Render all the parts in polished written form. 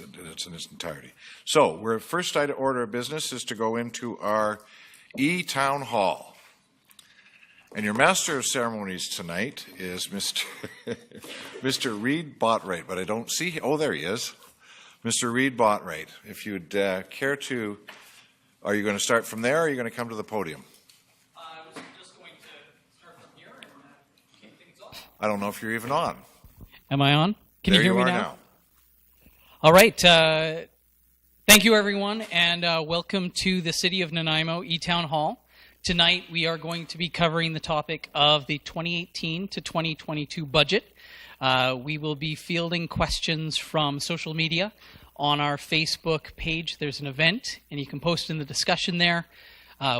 its entirety. So, our first order of business is to go into our eTown Hall. And your master of ceremonies tonight is Mr. Reed Botwright, but I don't see him. Oh, there he is. Mr. Reed Botwright, if you'd care to, are you going to start from there, or are you going to come to the podium? I was just going to start from here and kick things off. I don't know if you're even on. Am I on? Can there you hear me now? All right. Thank you, everyone, and welcome to the City of Nanaimo eTown Hall. Tonight, we are going to be covering the topic of the 2018 to 2022 budget. We will be fielding questions from social media. On our Facebook page, there's an event, and you can post in the discussion there.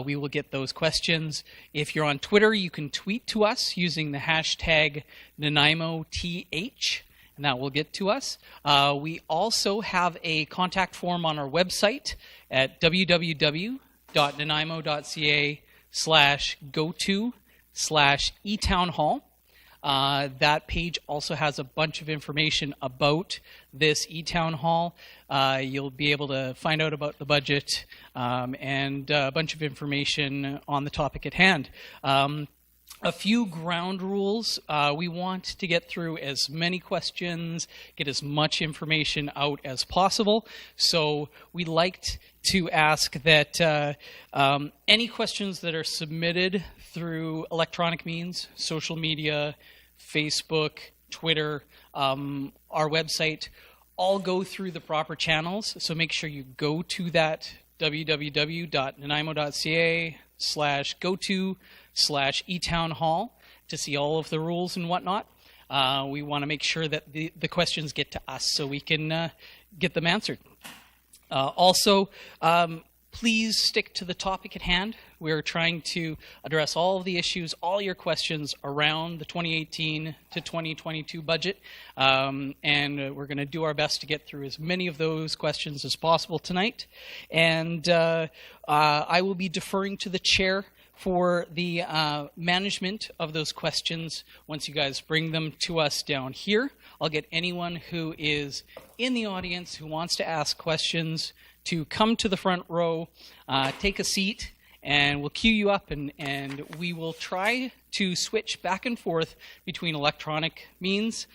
We will get those questions. If you're on Twitter, you can tweet to us using the hashtag NanaimoTH, and that will get to us. We also have a contact form on our website at www.nanaimo.ca/go-to/eTownHall. That page also has a bunch of information about this eTown Hall. You'll be able to find out about the budget and a bunch of information on the topic at hand. A few ground rules. We want to get through as many questions, get as much information out as possible. So we liked to ask that any questions that are submitted through electronic means, social media, Facebook, Twitter, our website, all go through the proper channels. So make sure you go to that www.nanaimo.ca/go-to/eTownHall to see all of the rules and whatnot. We want to make sure that the questions get to us so we can get them answered. Also, please stick to the topic at hand. We're trying to address all of the issues, all your questions around the 2018 to 2022 budget, and we're going to do our best to get through as many of those questions as possible tonight. And I will be deferring to the chair for the management of those questions once you guys bring them to us down here. I'll get anyone who is in the audience who wants to ask questions to come to the front row, take a seat, and we'll queue you up, and we will try to switch back and forth between electronic means.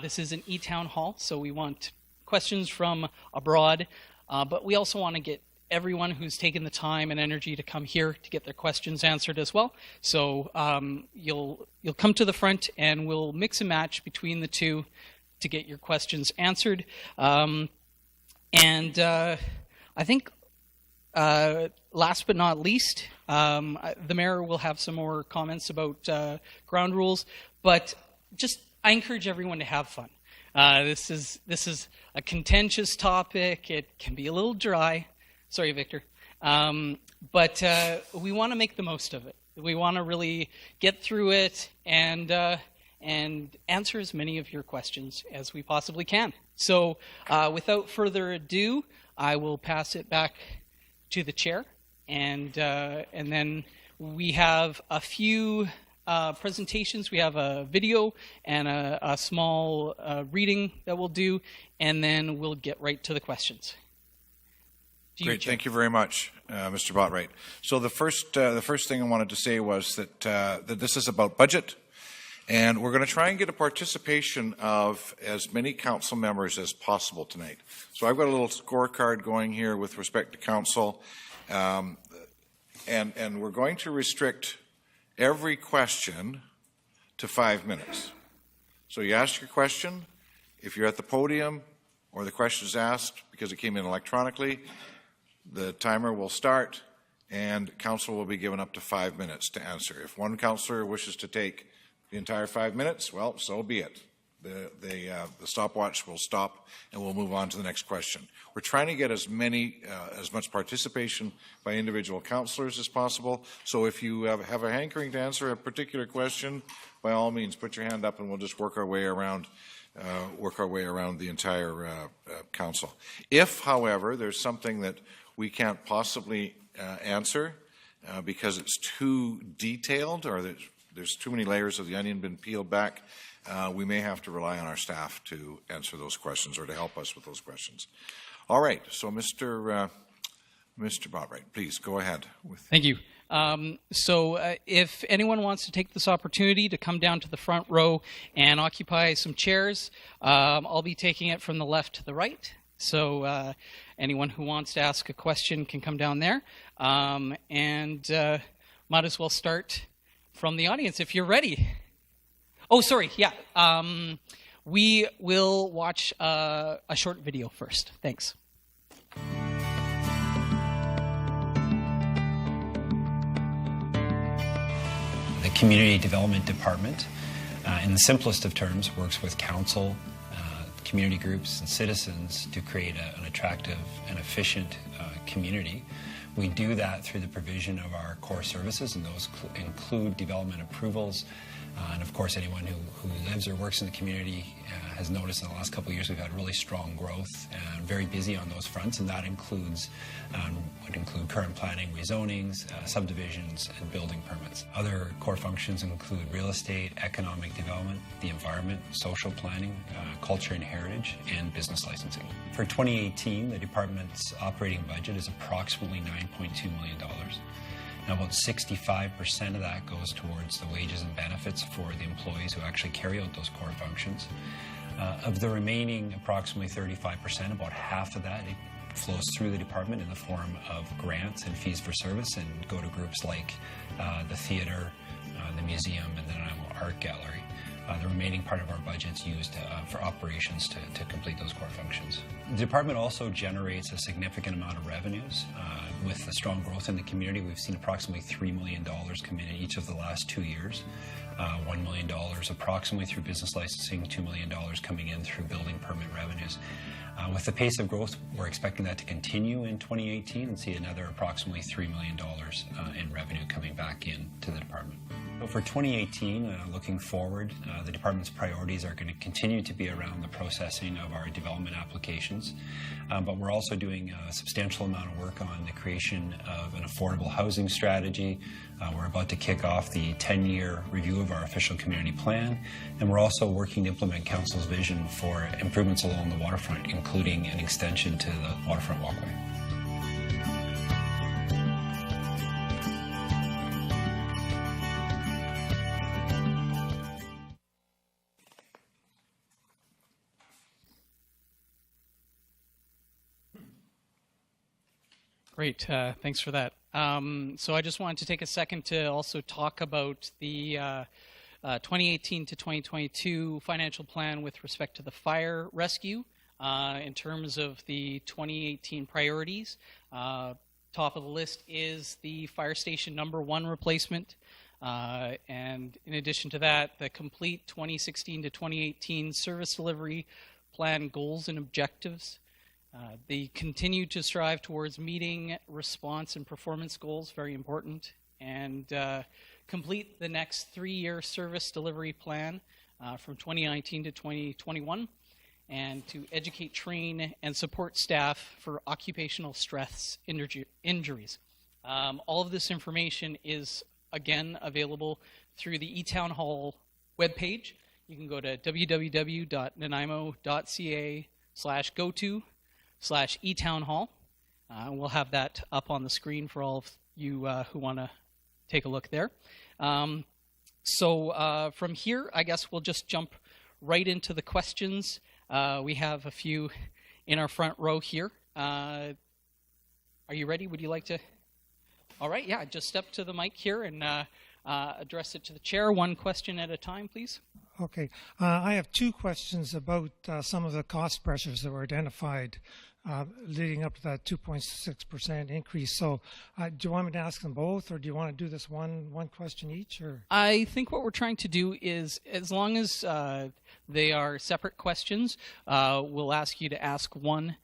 This is an eTown Hall, so we want questions from abroad, but we also want to get everyone who's taken the time and energy to come here to get their questions answered as well. So you'll come to the front, and we'll mix and match between the two to get your questions answered. I think last but not least, the mayor will have some more comments about ground rules, but I encourage everyone to have fun. This is a contentious topic. It can be a little dry. Sorry, Victor. But we want to make the most of it. We want to really get through it and answer as many of your questions as we possibly can. So without further ado, I will pass it back to the chair, and then we have a few presentations. We have a video and a small reading that we'll do, and then we'll get right to the questions. Great, thank you very much, Mr. Botwright. So the first thing I wanted to say was that this is about budget. And we're going to try and get a participation of as many council members as possible tonight. So I've got a little scorecard going here with respect to council. And we're going to restrict every question to 5 minutes. So you ask your question. If you're at the podium or the question is asked because it came in electronically, the timer will start and council will be given up to 5 minutes to answer. If one councillor wishes to take the entire 5 minutes, well, so be it. The stopwatch will stop and we'll move on to the next question. We're trying to get as much participation by individual councillors as possible. So if you have a hankering to answer a particular question, by all means, put your hand up and we'll just work our way around the entire council. If, however, there's something that we can't possibly answer because it's too detailed or there's too many layers of the onion been peeled back, we may have to rely on our staff to answer those questions or to help us with those questions. All right, so Mr. Botright, please go ahead. Thank you. If anyone wants to take this opportunity to come down to the front row and occupy some chairs, I'll be taking it from the left to the right. So anyone who wants to ask a question can come down there. Might as well start from the audience if you're ready. Oh, sorry. Yeah. We will watch a short video first. Thanks. The Community Development Department, in the simplest of terms, works with council, community groups, and citizens to create an attractive and efficient community. We do that through the provision of our core services, and those include development approvals. And of course, anyone who lives or works in the community has noticed in the last couple of years we've had really strong growth and very busy on those fronts, and that includes would include current planning, rezonings, subdivisions, and building permits. Other core functions include real estate, economic development, the environment, social planning, culture and heritage, and business licensing. For 2018, the department's operating budget is approximately $9.2 million. Now, about 65% of that goes towards the wages and benefits for the employees who actually carry out those core functions. Of the remaining approximately 35%, about half of that flows through the department in the form of grants and fees for service and go to groups like the theatre, the museum, and the Nanaimo Art Gallery. The remaining part of our budget is used for operations to complete those core functions. The department also generates a significant amount of revenues. With the strong growth in the community, we've seen approximately $3 million come in each of the last 2 years. $1 million approximately through business licensing, $2 million coming in through building permit revenues. With the pace of growth, we're expecting that to continue in 2018 and see another approximately $3 million in revenue coming back into the department. So for 2018, looking forward, the department's priorities are going to continue to be around the processing of our development applications, but we're also doing a substantial amount of work on the creation of an affordable housing strategy. We're about to kick off the 10-year review of our official community plan, and we're also working to implement Council's vision for improvements along the waterfront, including an extension to the waterfront walkway. Great, thanks for that. So I just wanted to take a second to also talk about the 2018 to 2022 financial plan with respect to the fire rescue. In terms of the 2018 priorities, top of the list is the fire station number 1 replacement. And in addition to that, the complete 2016 to 2018 service delivery plan goals and objectives. They continue to strive towards meeting response and performance goals, very important, and complete the next 3-year service delivery plan from 2019 to 2021, and to educate, train, and support staff for occupational stress injuries. All of this information is, again, available through the eTown Hall webpage. You can go to www.nanaimo.ca/go/eTownHall. We'll have that up on the screen for all of you who want to take a look there. From here, I guess we'll just jump right into the questions. We have a few in our front row here. Are you ready? Would you like to? All right, yeah, just step to the mic here and address it to the chair. One question at a time, please. Okay. I have 2 questions about some of the cost pressures that were identified leading up to that 2.6% increase. So do you want me to ask them both, or do you want to do this one question each? Or I think what we're trying to do is, as long as they are separate questions, we'll ask you to ask one,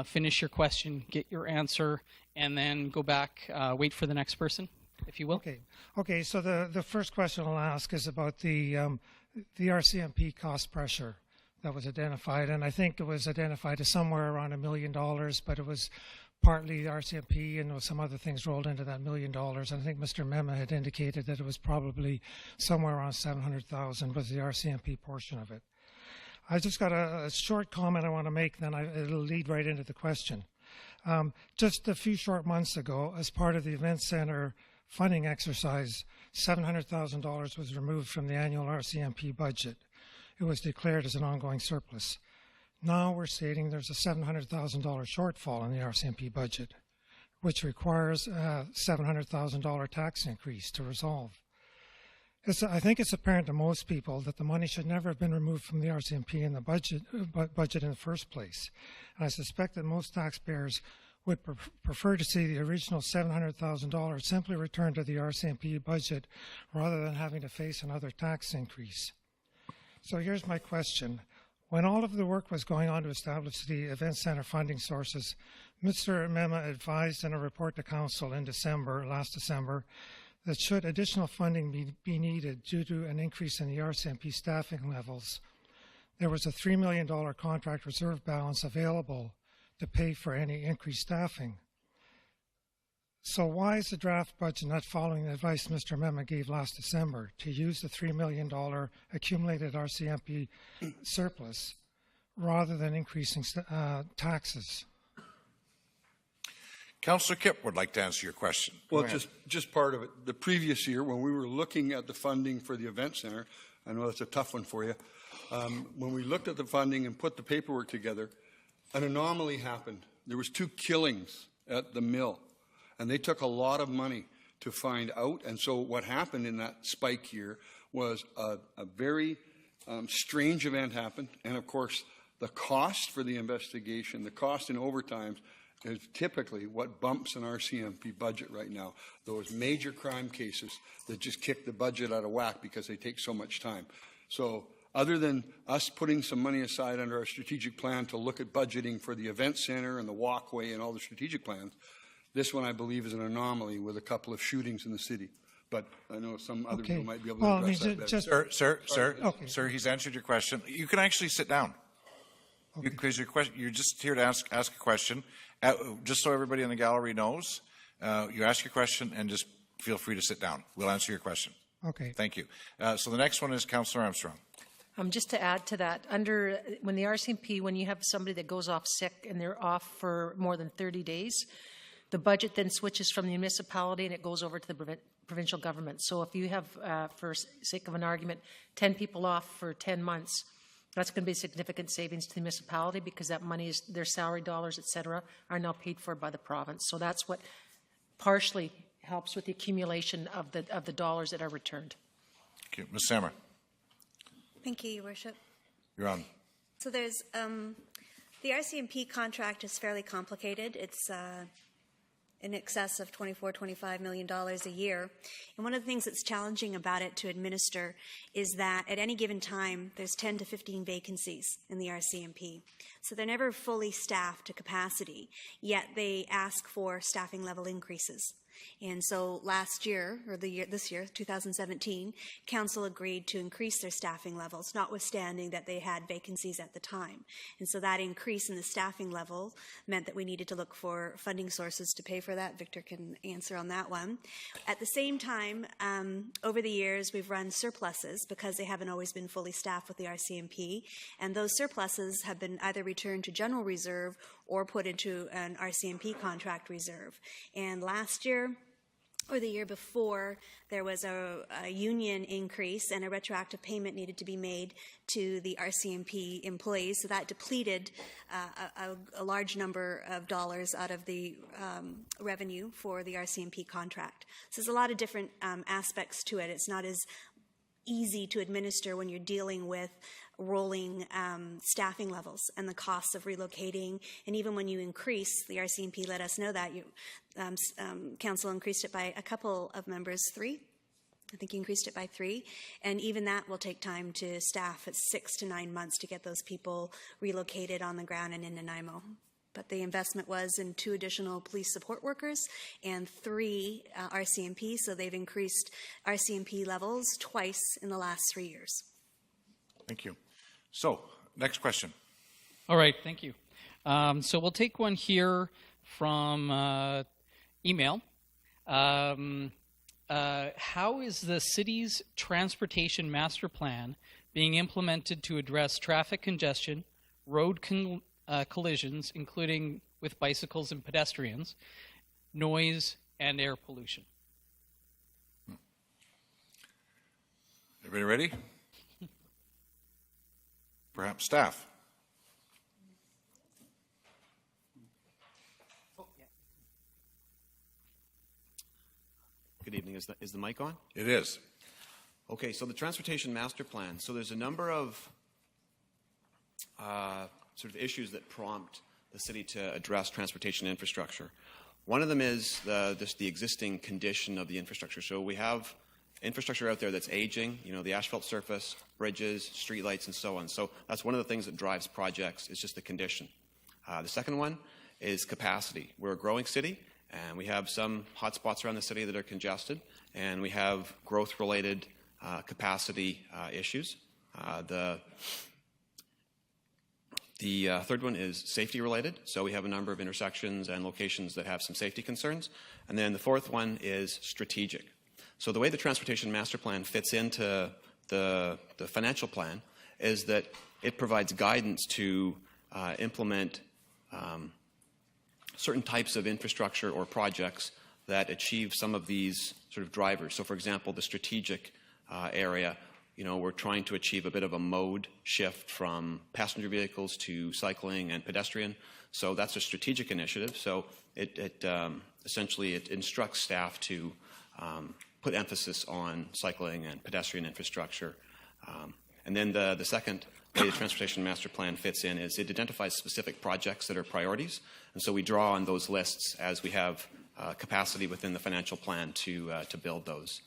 finish your question, get your answer, and then go back, wait for the next person, if you will. Okay. So the first question I'll ask is about the RCMP cost pressure that was identified, and I think it was identified as somewhere around $1 million, but it was partly RCMP and some other things rolled into that $1 million. And I think Mr. Mema had indicated that it was probably somewhere around $700,000 was the RCMP portion of it. I just got a short comment I want to make, then it'll lead right into the question. Just a few short months ago, as part of the Event Center funding exercise, $700,000 was removed from the annual RCMP budget. It was declared as an ongoing surplus. Now we're stating there's a $700,000 shortfall in the RCMP budget, which requires a $700,000 tax increase to resolve. I think it's apparent to most people that the money should never have been removed from the RCMP in the budget in the first place. And I suspect that most taxpayers would prefer to see the original $700,000 simply returned to the RCMP budget rather than having to face another tax increase. So here's my question. When all of the work was going on to establish the Event Center funding sources, Mr. Mema advised in a report to Council in last December, that should additional funding be needed due to an increase in the RCMP staffing levels, there was a $3 million contract reserve balance available to pay for any increased staffing. So why is the draft budget not following the advice Mr. Mema gave last December to use the $3 million accumulated RCMP surplus rather than increasing taxes? Councillor Kipp would like to answer your question. Well, just part of it. The previous year, when we were looking at the funding for the Event Center, I know that's a tough one for you, when we looked at the funding and put the paperwork together, an anomaly happened. There was 2 killings at the mill, and they took a lot of money to find out. And so what happened in that spike year was a very strange event happened. And, of course, the cost for the investigation, the cost in overtimes, is typically what bumps an RCMP budget right now. Those major crime cases that just kick the budget out of whack because they take so much time. So other than us putting some money aside under our strategic plan to look at budgeting for the Event Center and the walkway and all the strategic plans, this one I believe is an anomaly with a couple of shootings in the city. But I know some other people might be able to address that better. Sir, he's answered your question. You can actually sit down. Because you're just here to ask a question. Just so everybody in the gallery knows, you ask your question and just feel free to sit down. We'll answer your question. Okay. Thank you. So the next one is Councillor Armstrong. Just to add to that, when the RCMP, when you have somebody that goes off sick and they're off for more than 30 days, the budget then switches from the municipality and it goes over to the provincial government. So if you have, for sake of an argument, 10 people off for 10 months, that's going to be significant savings to the municipality because that money is their salary dollars, et cetera, are now paid for by the province. So that's what partially helps with the accumulation of the dollars that are returned. Okay, Ms. Sammer. Thank you, Your Worship. You're on. So there's the RCMP contract is fairly complicated. It's in excess of $24-25 million a year. And one of the things that's challenging about it to administer is that at any given time, there's 10 to 15 vacancies in the RCMP. So they're never fully staffed to capacity, yet they ask for staffing level increases. And so last year, or this year, 2017, Council agreed to increase their staffing levels, notwithstanding that they had vacancies at the time. And so that increase in the staffing level meant that we needed to look for funding sources to pay for that. Victor can answer on that one. At the same time, over the years, we've run surpluses because they haven't always been fully staffed with the RCMP. And those surpluses have been either returned to general reserve or put into an RCMP contract reserve. And last year, or the year before, there was a union increase and a retroactive payment needed to be made to the RCMP employees. So that depleted a large number of dollars out of the revenue for the RCMP contract. So there's a lot of different aspects to it. It's not as easy to administer when you're dealing with rolling staffing levels and the costs of relocating. And even when you increase, the RCMP let us know that Council increased it by a couple of members, 3. I think you increased it by 3. And even that will take time to staff. It's 6 to 9 months to get those people relocated on the ground and in Nanaimo. But the investment was in 2 additional police support workers and 3 RCMP. So they've increased RCMP levels twice in the last 3 years. Thank you. So, next question. All right, thank you. So we'll take one here from email. How is the city's transportation master plan being implemented to address traffic congestion, road collisions, including with bicycles and pedestrians, noise, and air pollution? Everybody ready? Perhaps staff. Good evening. Is the mic on? It is. Okay, so the Transportation Master Plan. So there's a number of sort of issues that prompt the city to address transportation infrastructure. One of them is the existing condition of the infrastructure. So we have infrastructure out there that's aging, the asphalt surface, bridges, streetlights, and so on. So that's one of the things that drives projects, is just the condition. The second one is capacity. We're a growing city, and we have some hotspots around the city that are congested, and we have growth-related capacity issues. The third one is safety-related. So we have a number of intersections and locations that have some safety concerns. And then the fourth one is strategic. So the way the Transportation Master Plan fits into the financial plan is that it provides guidance to implement certain types of infrastructure or projects that achieve some of these sort of drivers. So for example, the strategic area, we're trying to achieve a bit of a mode shift from passenger vehicles to cycling and pedestrian. So that's a strategic initiative. So it essentially instructs staff to put emphasis on cycling and pedestrian infrastructure. And then the second way the Transportation Master Plan fits in is it identifies specific projects that are priorities. And so we draw on those lists as we have capacity within the financial plan to build those.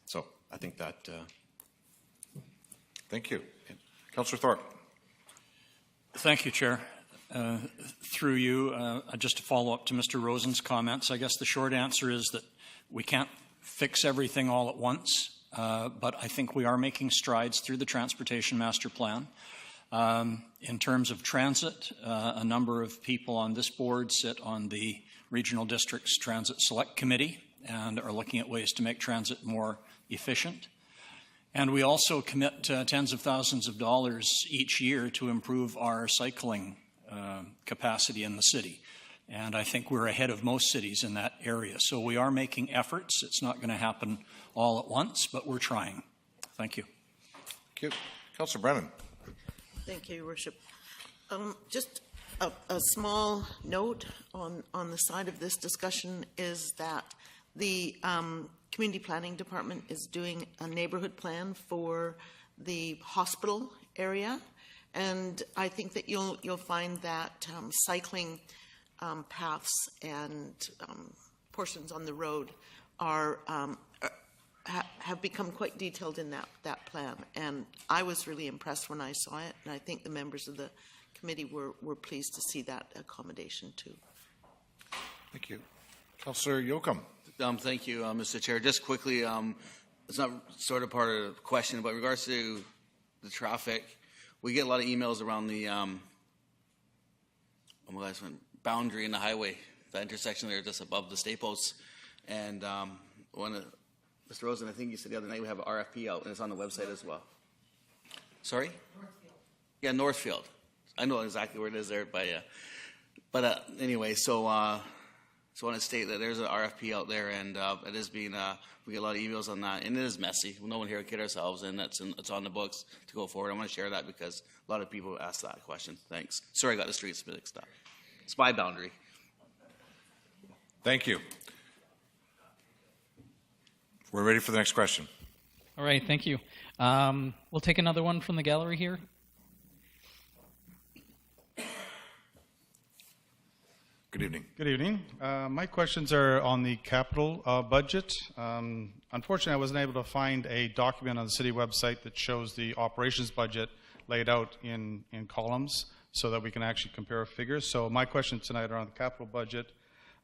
So I think that... Thank you. Councillor Thorpe. Thank you, Chair. Through you, just to follow up to Mr. Rosen's comments, I guess the short answer is that we can't fix everything all at once, but I think we are making strides through the Transportation Master Plan. In terms of transit, a number of people on this board sit on the Regional District's Transit Select Committee and are looking at ways to make transit more efficient. And we also commit tens of thousands of dollars each year to improve our cycling capacity in the city. And I think we're ahead of most cities in that area. So we are making efforts. It's not going to happen all at once, but we're trying. Thank you. Thank you. Councillor Brennan. Thank you, Your Worship. Just a small note on the side of this discussion is that the Community Planning Department is doing a neighborhood plan for the hospital area, and I think that you'll find that cycling paths and portions on the road are have become quite detailed in that plan, and I was really impressed when I saw it, and I think the members of the committee were pleased to see that accommodation too. Thank you. Councillor Yoakum. Thank you, Mr. Chair. Just quickly, it's not sort of part of the question, but in regards to the traffic, we get a lot of emails around the boundary in the highway, the intersection there just above the Staples. And Mr. Rosen, I think you said the other night we have an RFP out, and it's on the website as well. Sorry? Northfield. Yeah, Northfield. I know exactly where it is there, but anyway, so I want to state that there's an RFP out there, and it is being, we get a lot of emails on that, and it is messy. No one here will kid ourselves, and it's on the books to go forward. I want to share that because a lot of people asked that question. Thanks. Sorry I got the streets mixed up. It's my boundary. Thank you. We're ready for the next question. All right, thank you. We'll take another one from the gallery here. Good evening. Good evening. My questions are on the capital budget. Unfortunately, I wasn't able to find a document on the city website that shows the operations budget laid out in columns so that we can actually compare figures. So my questions tonight are on the capital budget.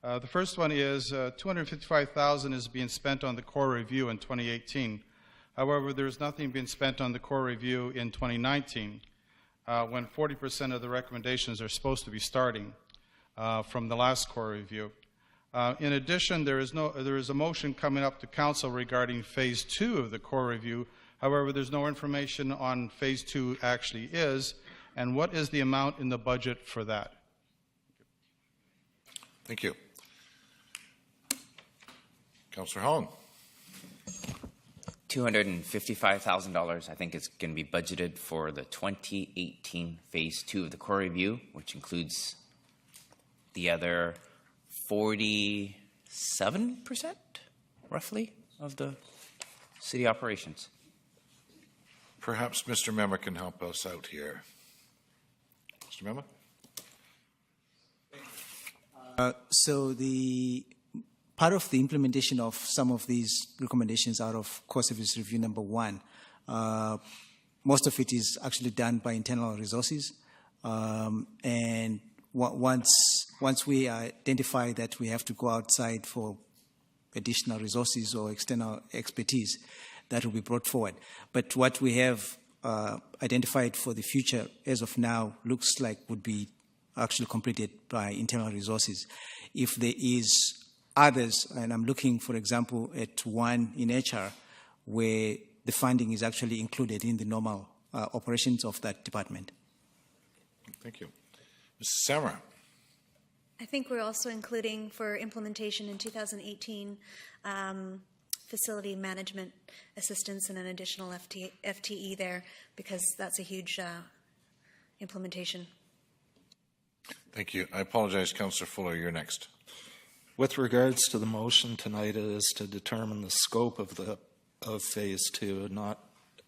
The first one is $255,000 is being spent on the core review in 2018. However, there's nothing being spent on the core review in 2019 when 40% of the recommendations are supposed to be starting. from the last core review. In addition, there is a motion coming up to council regarding phase 2 of the core review. However, there's no information on phase 2 actually is, and what is the amount in the budget for that? Thank you. Councillor Holland. $255,000, I think, is going to be budgeted for the 2018 phase 2 of the core review, which includes the other 47%, roughly, of the city operations. Perhaps Mr. Mema can help us out here. Mr. Mema? So the part of the implementation of some of these recommendations out of core service review number 1, most of it is actually done by internal resources. And once we identify that we have to go outside for additional resources or external expertise, that will be brought forward. But what we have identified for the future as of now looks like would be actually completed by internal resources. If there is others, and I'm looking, for example, at one in HR where the funding is actually included in the normal operations of that department. Thank you. Mrs. Samra. I think we're also including for implementation in 2018 facility management assistance and an additional FTE there, because that's a huge implementation. Thank you. I apologize, Councillor Fuller, you're next. With regards to the motion tonight, it is to determine the scope of phase 2,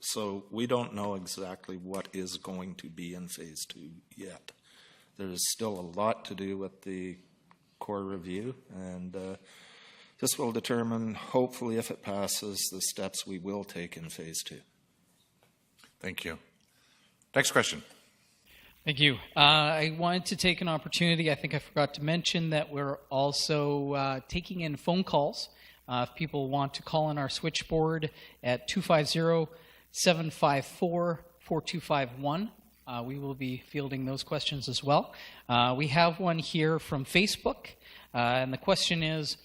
so we don't know exactly what is going to be in phase 2 yet. There's still a lot to do with the core review, and this will determine, hopefully, if it passes, the steps we will take in phase 2. Thank you. Next question. Thank you. I wanted to take an opportunity. I think I forgot to mention that we're also taking in phone calls. If people want to call in our switchboard at 250-754-4251, we will be fielding those questions as well. We have one here from Facebook, and the question is,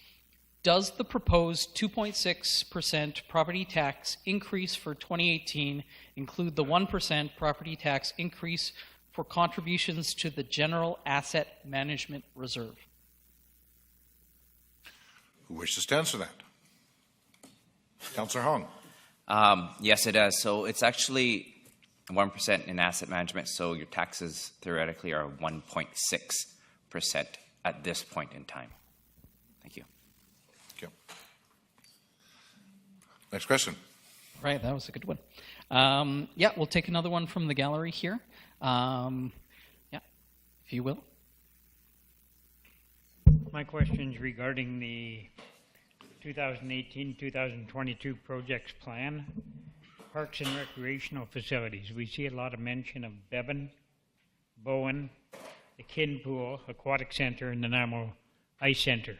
does the proposed 2.6% property tax increase for 2018 include the 1% property tax increase for contributions to the General Asset Management Reserve? Who wishes to answer that? Councillor Hong. Yes, it does. So it's actually 1% in asset management, so your taxes theoretically are 1.6% at this point in time. Thank you. Thank you. Next question. Right, that was a good one. Yeah, we'll take another one from the gallery here. Yeah, if you will. My question is regarding the 2018-2022 projects plan, parks and recreational facilities. We see a lot of mention of Bevan, Bowen, the Kin Pool, Aquatic Center, and the Nanaimo Ice Center.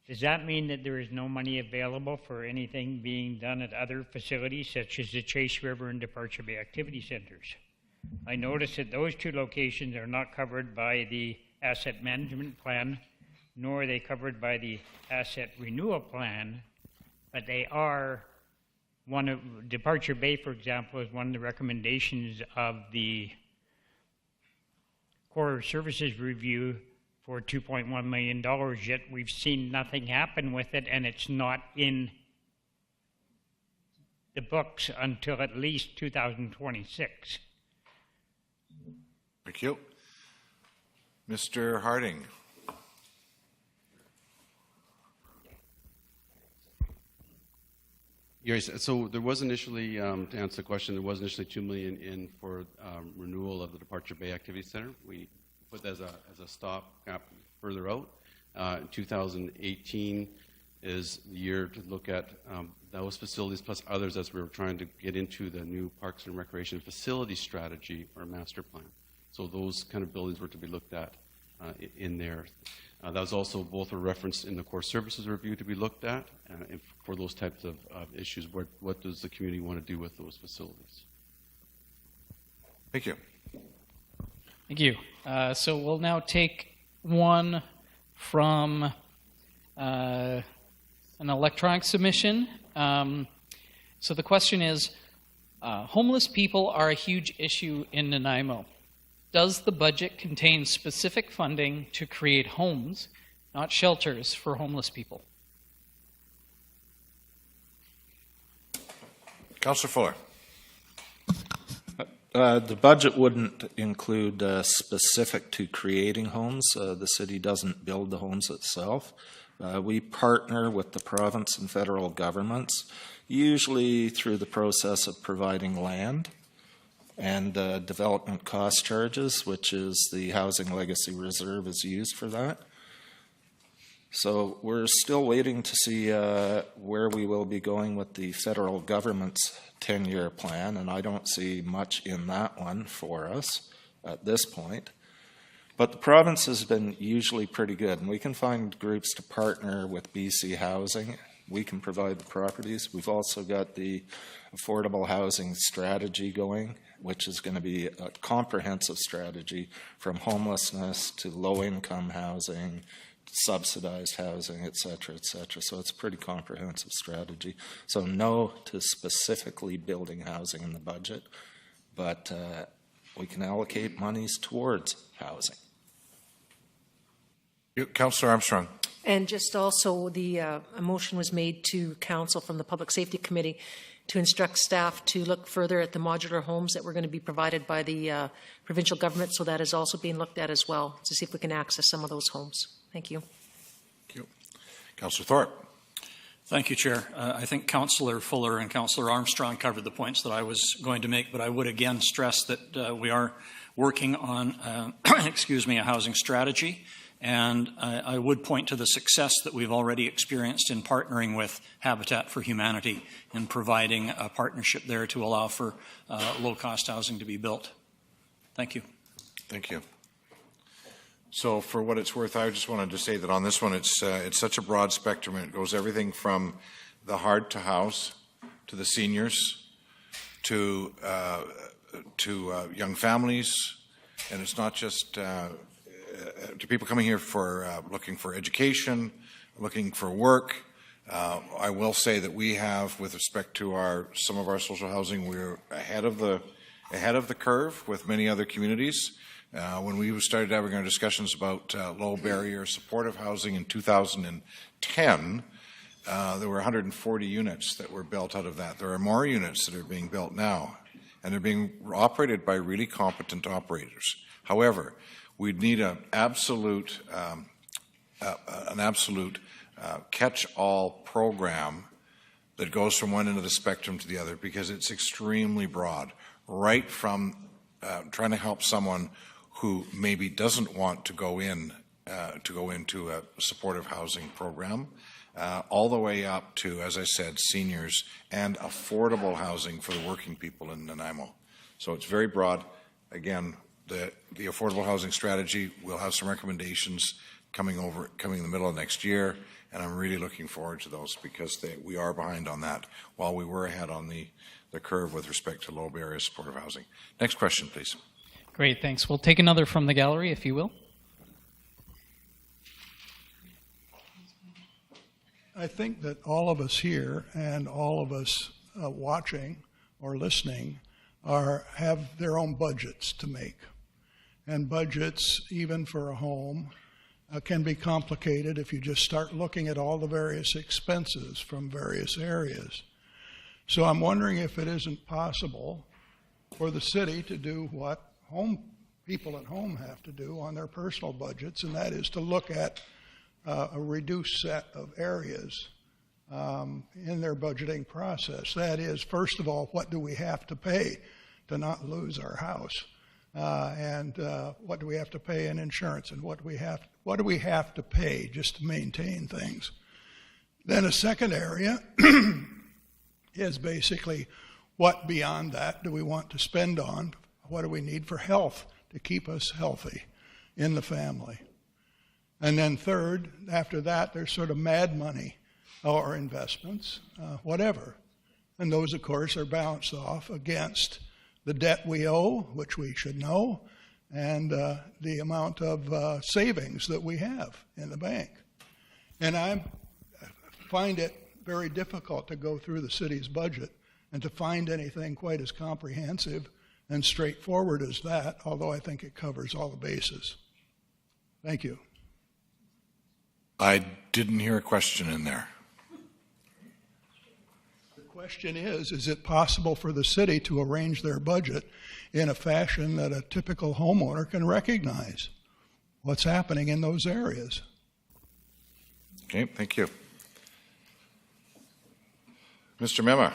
Does that mean that there is no money available for anything being done at other facilities, such as the Chase River and Departure Bay Activity Centers? I noticed that those two locations are not covered by the asset management plan, nor are they covered by the asset renewal plan, but they are one of, Departure Bay, for example, is one of the recommendations of the Core Services Review for $2.1 million, yet we've seen nothing happen with it, and it's not in the books until at least 2026. Thank you. Mr. Harding. Yes, so there was initially, to answer the question, there was initially $2 million in for renewal of the Departure Bay Activity Center. We put that as a stopgap further out. 2018 is the year to look at those facilities plus others as we were trying to get into the new Parks and Recreation Facility Strategy or Master Plan. So those kind of buildings were to be looked at in there. That was also both were referenced in the Core Services Review to be looked at for those types of issues. What does the community want to do with those facilities? Thank you. Thank you. So we'll now take one from an electronic submission. So the question is, homeless people are a huge issue in Nanaimo. Does the budget contain specific funding to create homes, not shelters, for homeless people? Councillor Fuller. The budget wouldn't include specific to creating homes. The city doesn't build the homes itself. We partner with the province and federal governments, usually through the process of providing land and development cost charges, which is the Housing Legacy Reserve is used for that. So we're still waiting to see where we will be going with the federal government's 10-year plan, and I don't see much in that one for us at this point. But the province has been usually pretty good, and we can find groups to partner with BC Housing. We can provide the properties. We've also got the affordable housing strategy going, which is going to be a comprehensive strategy from homelessness to low-income housing, subsidized housing, et cetera, et cetera. So it's a pretty comprehensive strategy. So no to specifically building housing in the budget, but we can allocate monies towards housing. Councillor Armstrong. And just also a motion was made to council from the Public Safety Committee to instruct staff to look further at the modular homes that were going to be provided by the provincial government. So that is also being looked at as well to see if we can access some of those homes. Thank you. Thank you. Councillor Thorpe. Thank you, Chair. I think Councillor Fuller and Councillor Armstrong covered the points that I was going to make, but I would again stress that we are working on, excuse me, a housing strategy. And I would point to the success that we've already experienced in partnering with Habitat for Humanity in providing a partnership there to allow for low-cost housing to be built. Thank you. Thank you. So for what it's worth, I just wanted to say that on this one, it's such a broad spectrum. It goes everything from the hard to house, to the seniors, to young families, and it's not just to people coming here for looking for education, looking for work. I will say that we have, with respect to some of our social housing, we're ahead of the curve with many other communities. When we started having our discussions about low barrier supportive housing in 2010, there were 140 units that were built out of that. There are more units that are being built now, and they're being operated by really competent operators. However, we'd need an absolute catch-all program that goes from one end of the spectrum to the other, because it's extremely broad, right from trying to help someone who maybe doesn't want to go into a supportive housing program, all the way up to, as I said, seniors and affordable housing for the working people in Nanaimo. So it's very broad. Again, the affordable housing strategy, we'll have some recommendations coming in the middle of next year, and I'm really looking forward to those, because we are behind on that, while we were ahead on the curve with respect to low barrier supportive housing. Next question, please. Great, thanks. We'll take another from the gallery, if you will. I think that all of us here and all of us watching or listening have their own budgets to make. And budgets, even for a home, can be complicated if you just start looking at all the various expenses from various areas. So I'm wondering if it isn't possible for the city to do what people at home have to do on their personal budgets, and that is to look at a reduced set of areas in their budgeting process. That is, first of all, what do we have to pay to not lose our house? And what do we have to pay in insurance, and what do we have to pay just to maintain things? Then a second area is basically what beyond that do we want to spend on? What do we need for health to keep us healthy in the family? And then third, after that, there's sort of mad money or investments, whatever. And those, of course, are balanced off against the debt we owe, which we should know, and the amount of savings that we have in the bank. And I find it very difficult to go through the city's budget and to find anything quite as comprehensive and straightforward as that, although I think it covers all the bases. Thank you. I didn't hear a question in there. The question is it possible for the city to arrange their budget in a fashion that a typical homeowner can recognize what's happening in those areas? Okay, thank you. Mr. Mema.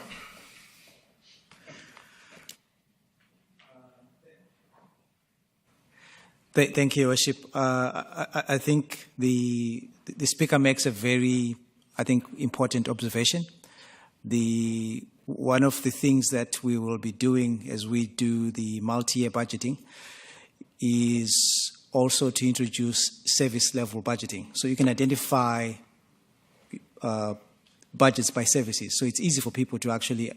Thank you, Worship. I think the Speaker makes a very, important observation. One of the things that we will be doing as we do the multi-year budgeting is also to introduce service level budgeting. So you can identify budgets by services. So it's easy for people to actually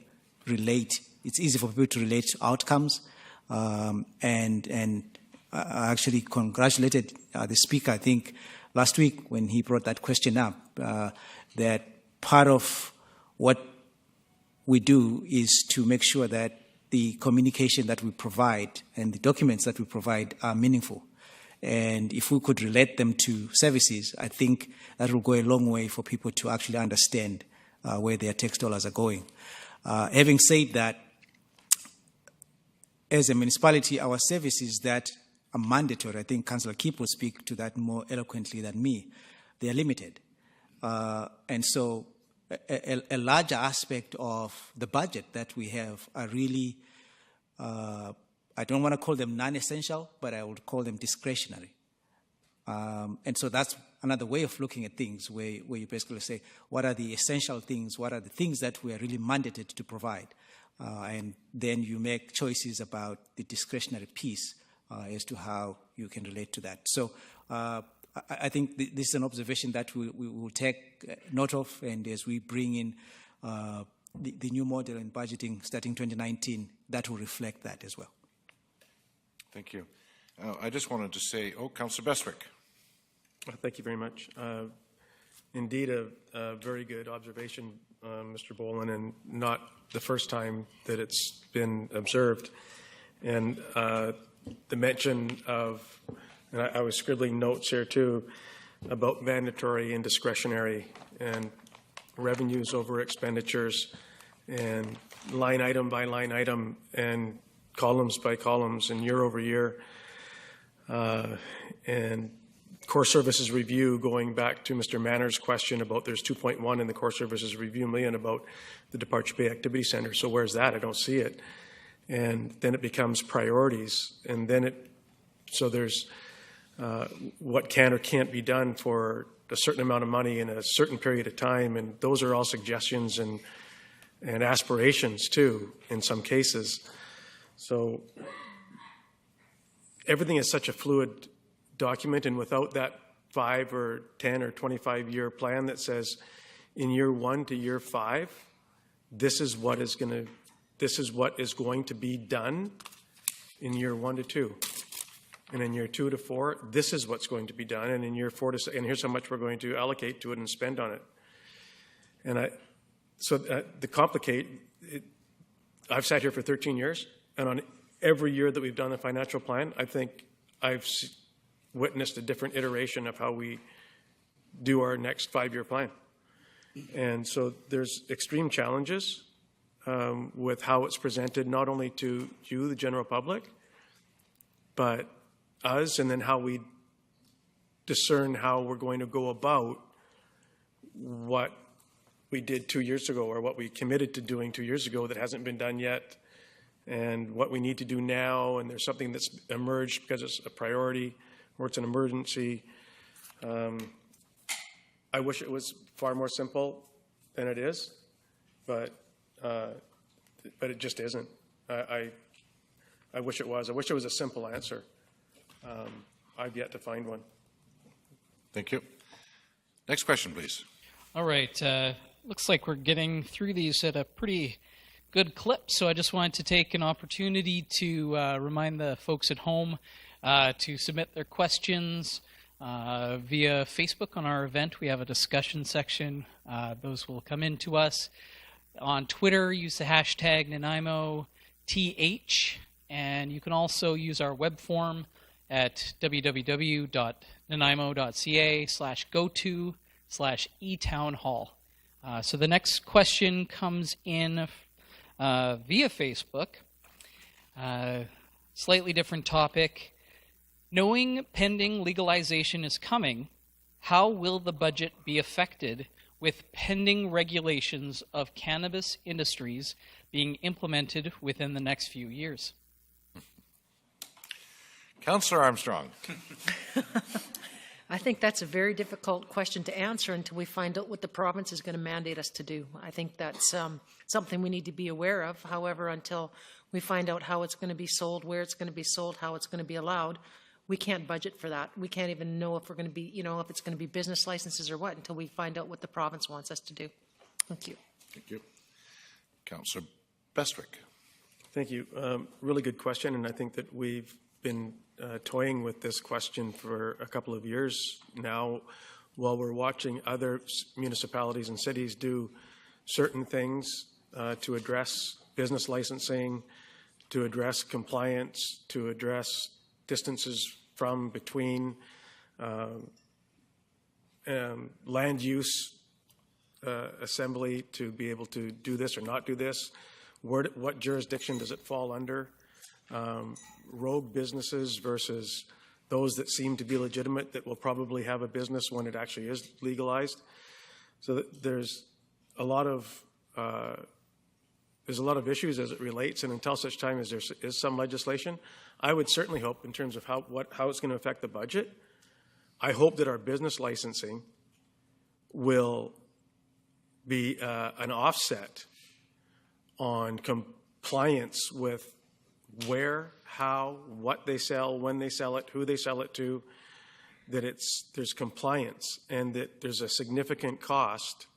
relate. It's easy for people to relate to outcomes. And I actually congratulated the Speaker, I think, last week when he brought that question up, that part of what we do is to make sure that the communication that we provide and the documents that we provide are meaningful. And if we could relate them to services, I think that will go a long way for people to actually understand where their tax dollars are going. Having said that, as a municipality, our services that are mandatory, I think Councillor Keep will speak to that more eloquently than me, they are limited. And so a larger aspect of the budget that we have are really, I don't want to call them non-essential, but I would call them discretionary. And so that's another way of looking at things where you basically say, what are the essential things? What are the things that we are really mandated to provide? And then you make choices about the discretionary piece as to how you can relate to that. So I think this is an observation that we will take note of, and as we bring in the new model in budgeting starting 2019, that will reflect that as well. Thank you. I just wanted to say, Councillor Bestwick. Thank you very much. Indeed, a very good observation, Mr. Boland, and not the first time that it's been observed. And the mention of, and I was scribbling notes here too, about mandatory and discretionary and revenues over expenditures and line item by line item and columns by columns and year over year. And core services review, going back to Mr. Manner's question about there's 2.1 in the core services review million about the Departure Bay Activity Center. So where's that? I don't see it. And then it becomes priorities. And then so there's what can or can't be done for a certain amount of money in a certain period of time. And those are all suggestions and aspirations too, in some cases. So everything is such a fluid document, and without that 5 or 10 or 25 year plan that says in year 1 to year 5, this is what is going to be done in year 1 to 2. And in year 2 to 4, this is what's going to be done. And in year 4 to 6, and here's how much we're going to allocate to it and spend on it. And the complicate, I've sat here for 13 years, and on every year that we've done the financial plan, I think I've witnessed a different iteration of how we do our next 5-year plan. And so there's extreme challenges with how it's presented, not only to you, the general public, but us, and then how we discern how we're going to go about what we did 2 years ago, or what we committed to doing 2 years ago that hasn't been done yet, and what we need to do now, and there's something that's emerged because it's a priority or it's an emergency. I wish it was far more simple than it is, but it just isn't. I wish it was. I wish it was a simple answer. I've yet to find one. Thank you. Next question, please. All right. Looks like we're getting through these at a pretty good clip, so I just wanted to take an opportunity to remind the folks at home to submit their questions via Facebook on our event. We have a discussion section. Those will come in to us. On Twitter, use the hashtag NanaimoTH, and you can also use our web form at www.nanaimo.ca/go-to/eTown So the next question comes in via Facebook. Slightly different topic. Knowing pending legalization is coming, how will the budget be affected with pending regulations of cannabis industries being implemented within the next few years? Councillor Armstrong. I think that's a very difficult question to answer until we find out what the province is going to mandate us to do. I think that's something we need to be aware of. However, until we find out how it's going to be sold, where it's going to be sold, how it's going to be allowed, we can't budget for that. We can't even know if we're going to be, if it's going to be business licenses or what until we find out what the province wants us to do. Thank you. Thank you. Councillor Bestwick. Thank you. Really good question, and I think that we've been toying with this question for a couple of years now while we're watching other municipalities and cities do certain things to address business licensing, to address compliance, to address distances from, between, land use assembly to be able to do this or not do this. What jurisdiction does it fall under? Rogue businesses versus those that seem to be legitimate that will probably have a business when it actually is legalized. So there's a lot of issues as it relates, and until such time as there is some legislation, I would certainly hope in terms of how it's going to affect the budget. I hope that our business licensing will be an offset on compliance with where, how, what they sell, when they sell it, who they sell it to, that there's compliance and that there's a significant cost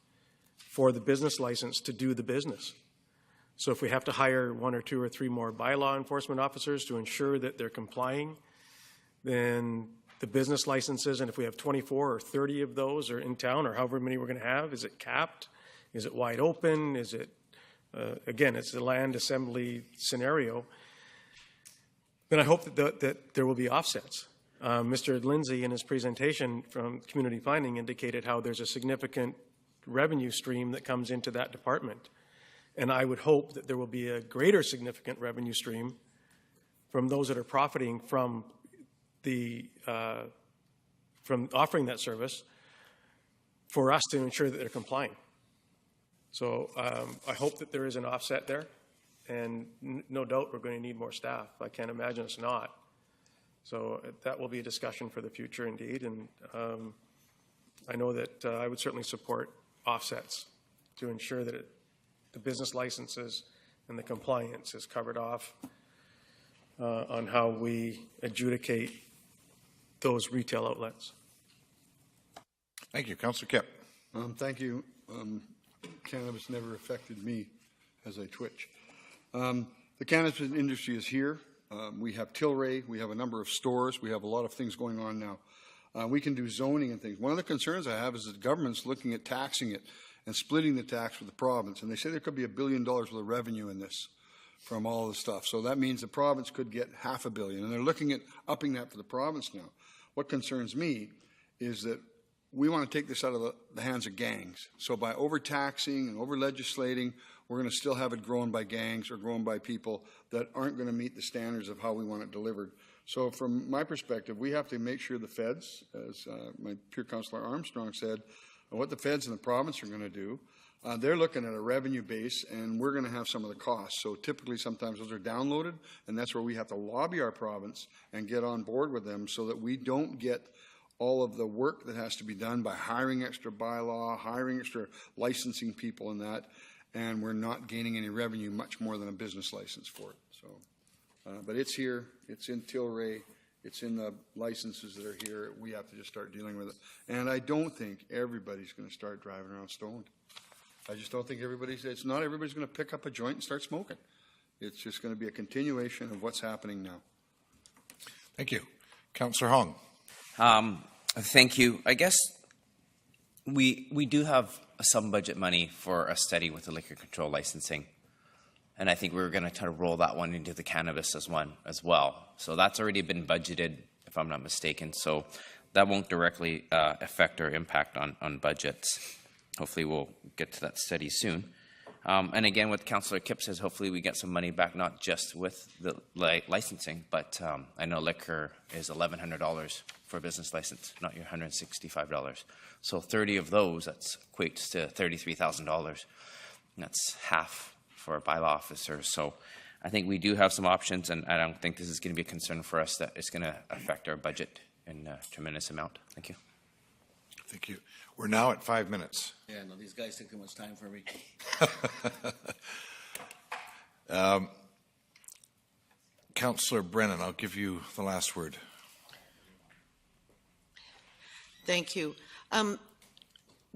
for the business license to do the business. So if we have to hire 1 or 2 or 3 more bylaw enforcement officers to ensure that they're complying, then the business licenses, and if we have 24 or 30 of those or in town or however many we're going to have, is it capped? Is it wide open? Is it, again, it's the land assembly scenario. Then I hope that there will be offsets. Mr. Lindsay in his presentation from community planning indicated how there's a significant revenue stream that comes into that department. And I would hope that there will be a greater significant revenue stream from those that are profiting from from offering that service for us to ensure that they're complying. So I hope that there is an offset there, and no doubt we're going to need more staff. I can't imagine it's not. So that will be a discussion for the future indeed, and I know that I would certainly support offsets to ensure that the business licenses and the compliance is covered off on how we adjudicate those retail outlets. Thank you. Councillor Kipp. Thank you. Cannabis never affected me as I twitch. The cannabis industry is here. We have Tilray. We have a number of stores. We have a lot of things going on now. We can do zoning and things. One of the concerns I have is that the government's looking at taxing it and splitting the tax with the province. And they say there could be $1 billion worth of revenue in this from all the stuff. So that means the province could get $500 million. And they're looking at upping that for the province now. What concerns me is that we want to take this out of the hands of gangs. So by overtaxing and over-legislating, we're going to still have it grown by gangs or grown by people that aren't going to meet the standards of how we want it delivered. So from my perspective, we have to make sure the feds, as my peer Councillor Armstrong said, what the feds and the province are going to do, they're looking at a revenue base, and we're going to have some of the costs. So typically sometimes those are downloaded, and that's where we have to lobby our province and get on board with them so that we don't get all of the work that has to be done by hiring extra bylaw, hiring extra licensing people and that, and we're not gaining any revenue much more than a business license for it. So, but it's here, it's in Tilray, it's in the licenses that are here. We have to just start dealing with it. And I don't think everybody's going to start driving around stoned. I just don't think it's not everybody's going to pick up a joint and start smoking. It's just going to be a continuation of what's happening now. Thank you. Councillor Hong. Thank you. I guess we do have some budget money for a study with the liquor control licensing. And I think we were going to try to roll that one into the cannabis as well. So that's already been budgeted, if I'm not mistaken. So that won't directly affect or impact on budgets. Hopefully we'll get to that study soon. And again, what Councillor Kipp says, hopefully we get some money back, not just with the licensing, but I know liquor is $1,100 for a business license, not your $165. So 30 of those, that equates to $33,000. That's half for a bylaw officer. So I think we do have some options, and I don't think this is going to be a concern for us that it's going to affect our budget in a tremendous amount. Thank you. Thank you. We're now at 5 minutes. Yeah, no, these guys take too much time for me. Councillor Brennan, I'll give you the last word. Thank you.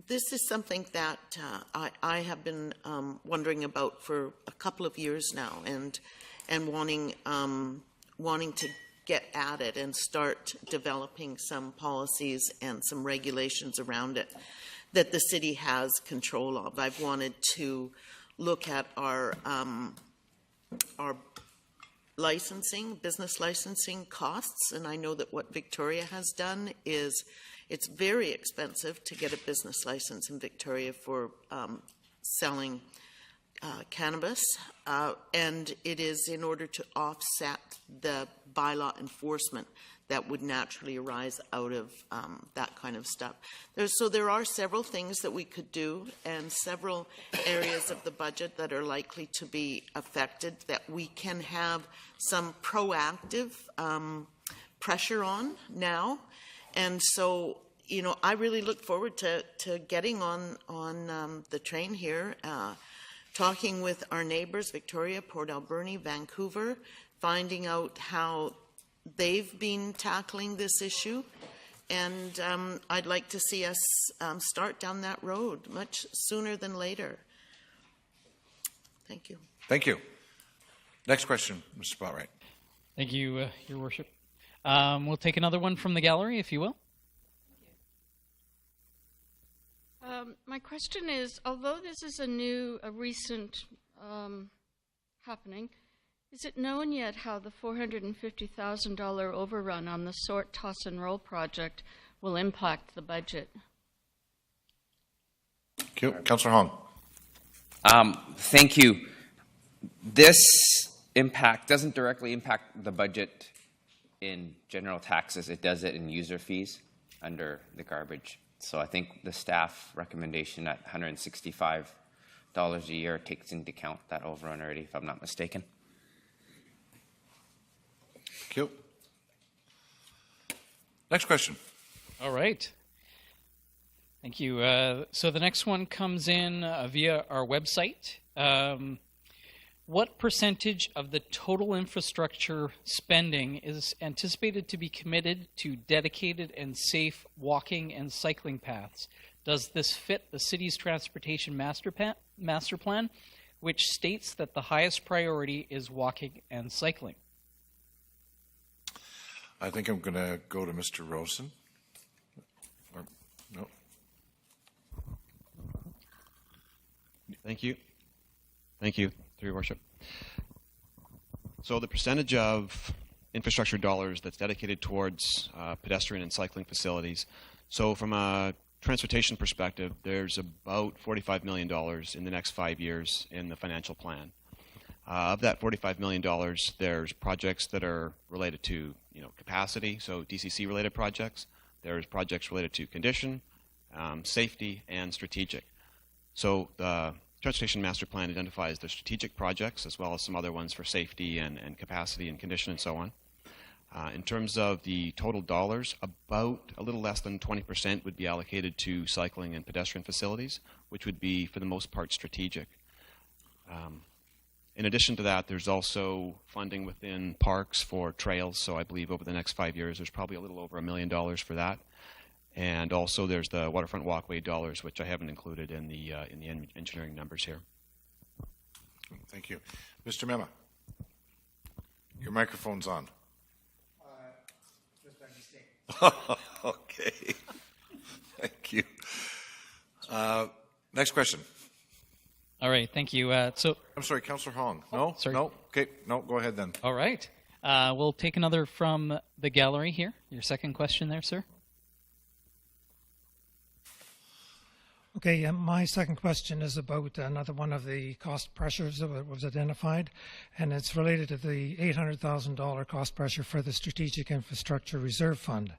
This is something that I have been wondering about for a couple of years now, and wanting to get at it and start developing some policies and some regulations around it that the city has control of. I've wanted to look at our business licensing costs, and I know that what Victoria has done is it's very expensive to get a business license in Victoria for selling cannabis, and it is in order to offset the bylaw enforcement that would naturally arise out of that kind of stuff. So there are several things that we could do, and several areas of the budget that are likely to be affected that we can have some proactive pressure on now. And so, you know, I really look forward to getting on the train here, talking with our neighbors, Victoria, Port Alberni, Vancouver, finding out how they've been tackling this issue. And I'd like to see us start down that road much sooner than later. Thank you. Thank you. Next question, Mr. Boatwright. Thank you, Your Worship. We'll take another one from the gallery, if you will. My question is, although this is a recent happening, is it known yet how the $450,000 overrun on the Sort, Toss and Roll project will impact the budget? Councillor Hong. Thank you. This impact doesn't directly impact the budget in general taxes. It does it in user fees under the garbage. So I think the staff recommendation at $165 a year takes into account that overrun already, if I'm not mistaken. Thank you. Next question. All right. Thank you. So the next one comes in via our website. What percentage of the total infrastructure spending is anticipated to be committed to dedicated and safe walking and cycling paths? Does this fit the city's transportation master plan, which states that the highest priority is walking and cycling? I think I'm going to go to Mr. Rosen. Or, no. Thank you. Thank you, through your worship. So the percentage of infrastructure dollars that's dedicated towards pedestrian and cycling facilities. So from a transportation perspective, there's about $45 million in the next 5 years in the financial plan. Of that $45 million, there's projects that are related to capacity, so DCC-related projects. There's projects related to condition, safety, and strategic. So the Transportation Master Plan identifies the strategic projects as well as some other ones for safety and capacity and condition and so on. In terms of the total dollars, about a little less than 20% would be allocated to cycling and pedestrian facilities, which would be, for the most part, strategic. In addition to that, there's also funding within parks for trails. So I believe over the next 5 years, there's probably a little over $1 million for that. And also there's the waterfront walkway dollars, which I haven't included in the engineering numbers here. Thank you. Mr. Mema, your microphone's on. Okay. Thank you. Next question. All right, thank you. I'm sorry, Councillor Hong. No? sorry. No? Okay, no, go ahead then. All right. We'll take another from the gallery here. Your second question there, sir. Okay, my second question is about another one of the cost pressures that was identified, and it's related to the $800,000 cost pressure for the Strategic Infrastructure Reserve Fund.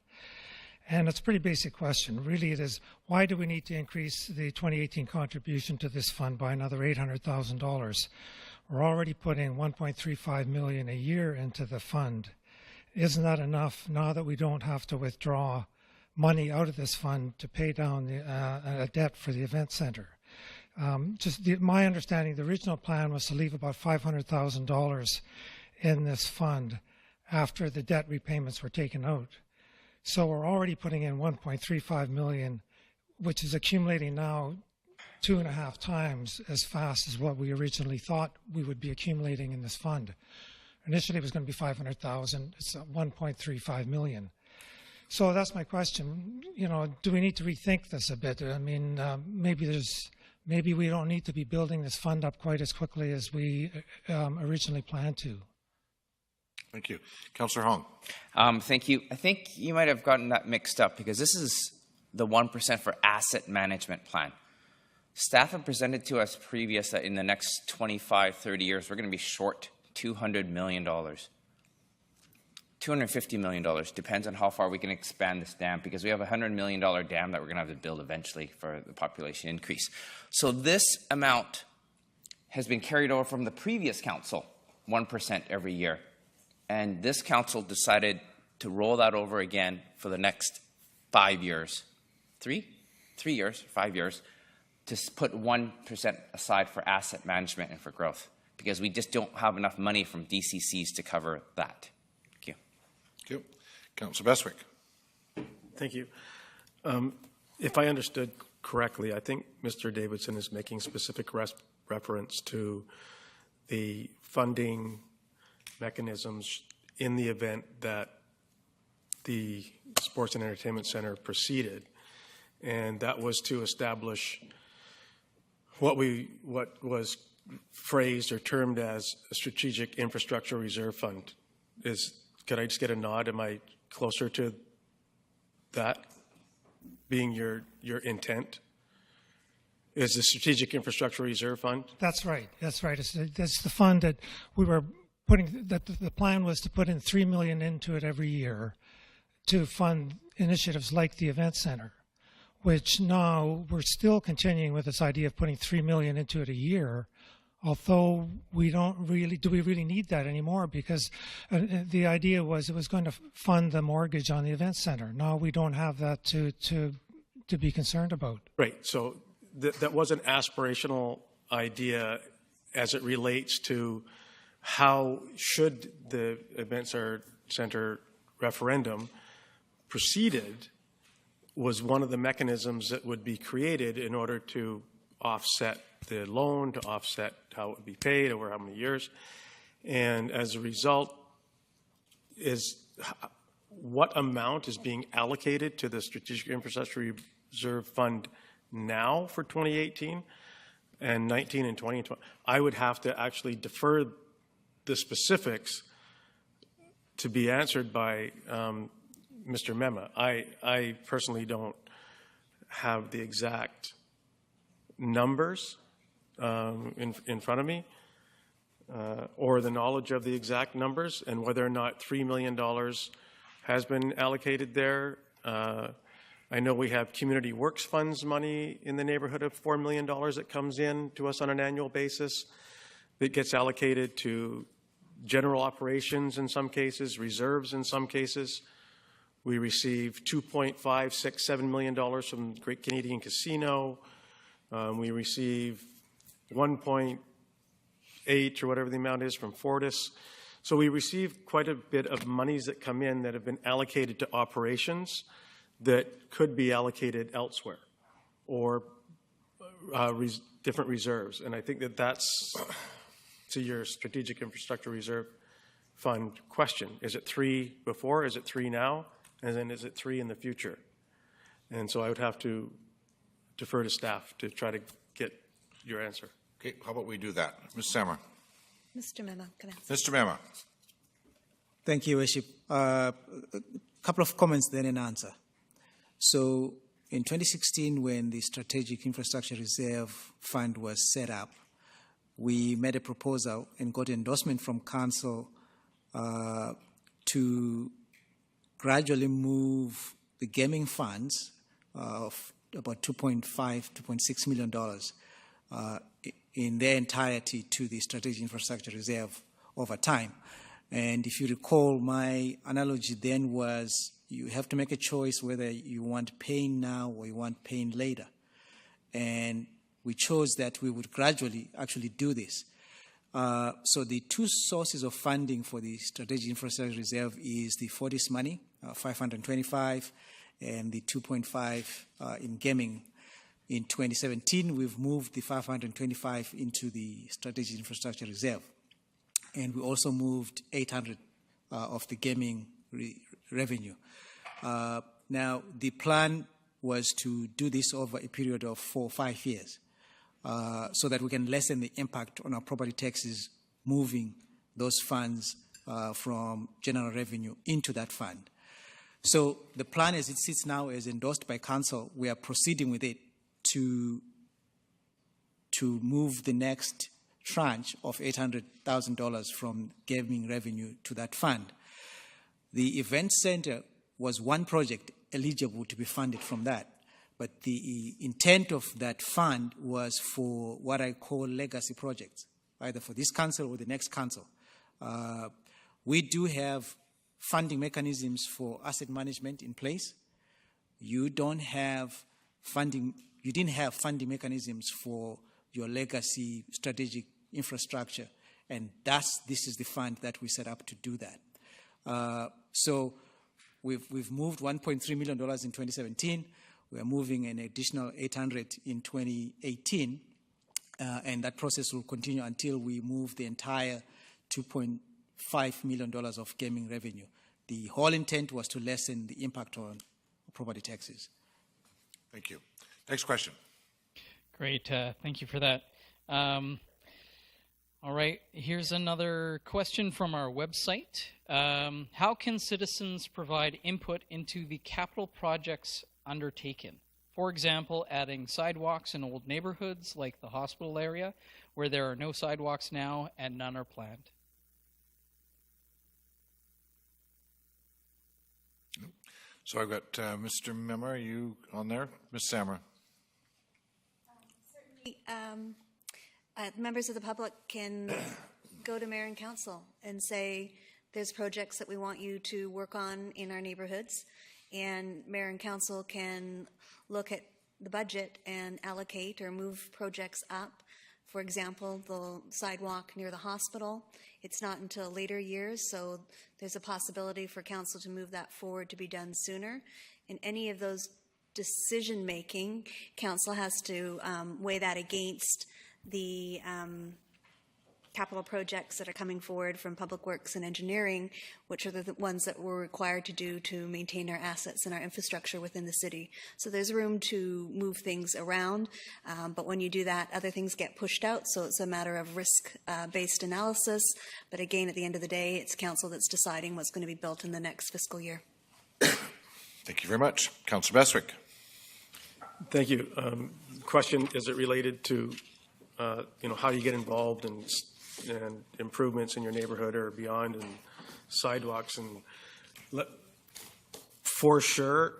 And it's a pretty basic question. Really, it is, why do we need to increase the 2018 contribution to this fund by another $800,000? We're already putting $1.35 million a year into the fund. Isn't that enough now that we don't have to withdraw money out of this fund to pay down a debt for the event center? My understanding, the original plan was to leave about $500,000 in this fund after the debt repayments were taken out. So we're already putting in $1.35 million, which is accumulating now 2.5 times as fast as what we originally thought we would be accumulating in this fund. Initially, it was going to be $500,000. It's $1.35 million. So that's my question. Do we need to rethink this a bit? I mean, maybe we don't need to be building this fund up quite as quickly as we originally planned to. Thank you. Councillor Hong. Thank you. I think you might have gotten that mixed up because this is the 1% for asset management plan. Staff have presented to us previous that in the next 25, 30 years, we're going to be short $200 million. $250 million, depends on how far we can expand this dam, because we have a $100 million dam that we're going to have to build eventually for the population increase. So this amount has been carried over from the previous council, 1% every year. And this council decided to roll that over again for the next 5 years. 3 years, 5 years, to put 1% aside for asset management and for growth, because we just don't have enough money from DCCs to cover that. Thank you. Thank you. Councillor Bestwick. Thank you. If I understood correctly, I think Mr. Davidson is making specific reference to the funding mechanisms in the event that the Sports and Entertainment Center proceeded, and that was to establish what was phrased or termed as a Strategic Infrastructure Reserve Fund. Could I just get a nod? Am I closer to that being your intent? Is the Strategic Infrastructure Reserve Fund? That's right. That's right. It's the fund that we were putting. That the plan was to put in $3 million into it every year to fund initiatives like the event center, which now we're still continuing with this idea of putting $3 million into it a year. Although we don't really, do we really need that anymore? Because the idea was it was going to fund the mortgage on the event center. Now we don't have that to be concerned about. Right. So that was an aspirational idea as it relates to how should the event center referendum proceeded was one of the mechanisms that would be created in order to offset the loan, to offset how it would be paid over how many years. And as a result, is what amount is being allocated to the Strategic Infrastructure Reserve Fund now for 2018 and 19 and 20 and 20? I would have to actually defer the specifics to be answered by Mr. Mema. I personally don't have the exact numbers in front of me or the knowledge of the exact numbers and whether or not $3 million has been allocated there. I know we have Community Works Funds money in the neighborhood of $4 million that comes in to us on an annual basis that gets allocated to general operations in some cases, reserves in some cases. We receive $2.567 million from the Great Canadian Casino. We receive 1.8 or whatever the amount is from Fortis. So we receive quite a bit of monies that come in that have been allocated to operations that could be allocated elsewhere or different reserves. And I think that that's to your Strategic Infrastructure Reserve Fund question. Is it 3 before? Is it 3 now? And then is it 3 in the future? And so I would have to defer to staff to try to get your answer. Okay, how about we do that? Ms. Sammer. Mr. Mema, can I answer? Mr. Mema. Thank you, Worship. A couple of comments, then an answer. So in 2016, when the Strategic Infrastructure Reserve Fund was set up, we made a proposal and got endorsement from Council to gradually move the gaming funds of about $2.5, $2.6 million in their entirety to the Strategic Infrastructure Reserve over time. And if you recall, my analogy then was you have to make a choice whether you want pain now or you want pain later. And we chose that we would gradually actually do this. So the two sources of funding for the Strategic Infrastructure Reserve is the Fortis money, 525, and the 2.5 in gaming. In 2017, we've moved the 525 into the Strategic Infrastructure Reserve. And we also moved 800 of the gaming revenue. Now, the plan was to do this over a period of 4 or 5 years so that we can lessen the impact on our property taxes moving those funds from general revenue into that fund. So the plan as it sits now is endorsed by Council. We are proceeding with it to move the next tranche of $800,000 from gaming revenue to that fund. The event center was one project eligible to be funded from that, but the intent of that fund was for what I call legacy projects, either for this council or the next council. We do have funding mechanisms for asset management in place. You didn't have funding mechanisms for your legacy strategic infrastructure, and this is the fund that we set up to do that. So we've moved $1.3 million in 2017. We are moving an additional 800 in 2018, and that process will continue until we move the entire $2.5 million of gaming revenue. The whole intent was to lessen the impact on property taxes. Thank you. Next question. Great. Thank you for that. All right. Here's another question from our website. How can citizens provide input into the capital projects undertaken? For example, adding sidewalks in old neighborhoods like the hospital area where there are no sidewalks now and none are planned. So I've got Mr. Mema, are you on there? Ms. Sammer. Certainly, members of the public can go to mayor and council and say, there's projects that we want you to work on in our neighborhoods, and mayor and council can look at the budget and allocate or move projects up. For example, the sidewalk near the hospital, it's not until later years, so there's a possibility for council to move that forward to be done sooner. In any of those decision-making, council has to weigh that against the capital projects that are coming forward from Public Works and Engineering, which are the ones that we're required to do to maintain our assets and our infrastructure within the city. So there's room to move things around, but when you do that, other things get pushed out, so it's a matter of risk-based analysis. But again, at the end of the day, it's council that's deciding what's going to be built in the next fiscal year. Thank you very much. Councillor Bestwick. Thank you. Question, is it related to how you get involved in and improvements in your neighborhood or beyond, and sidewalks, and for sure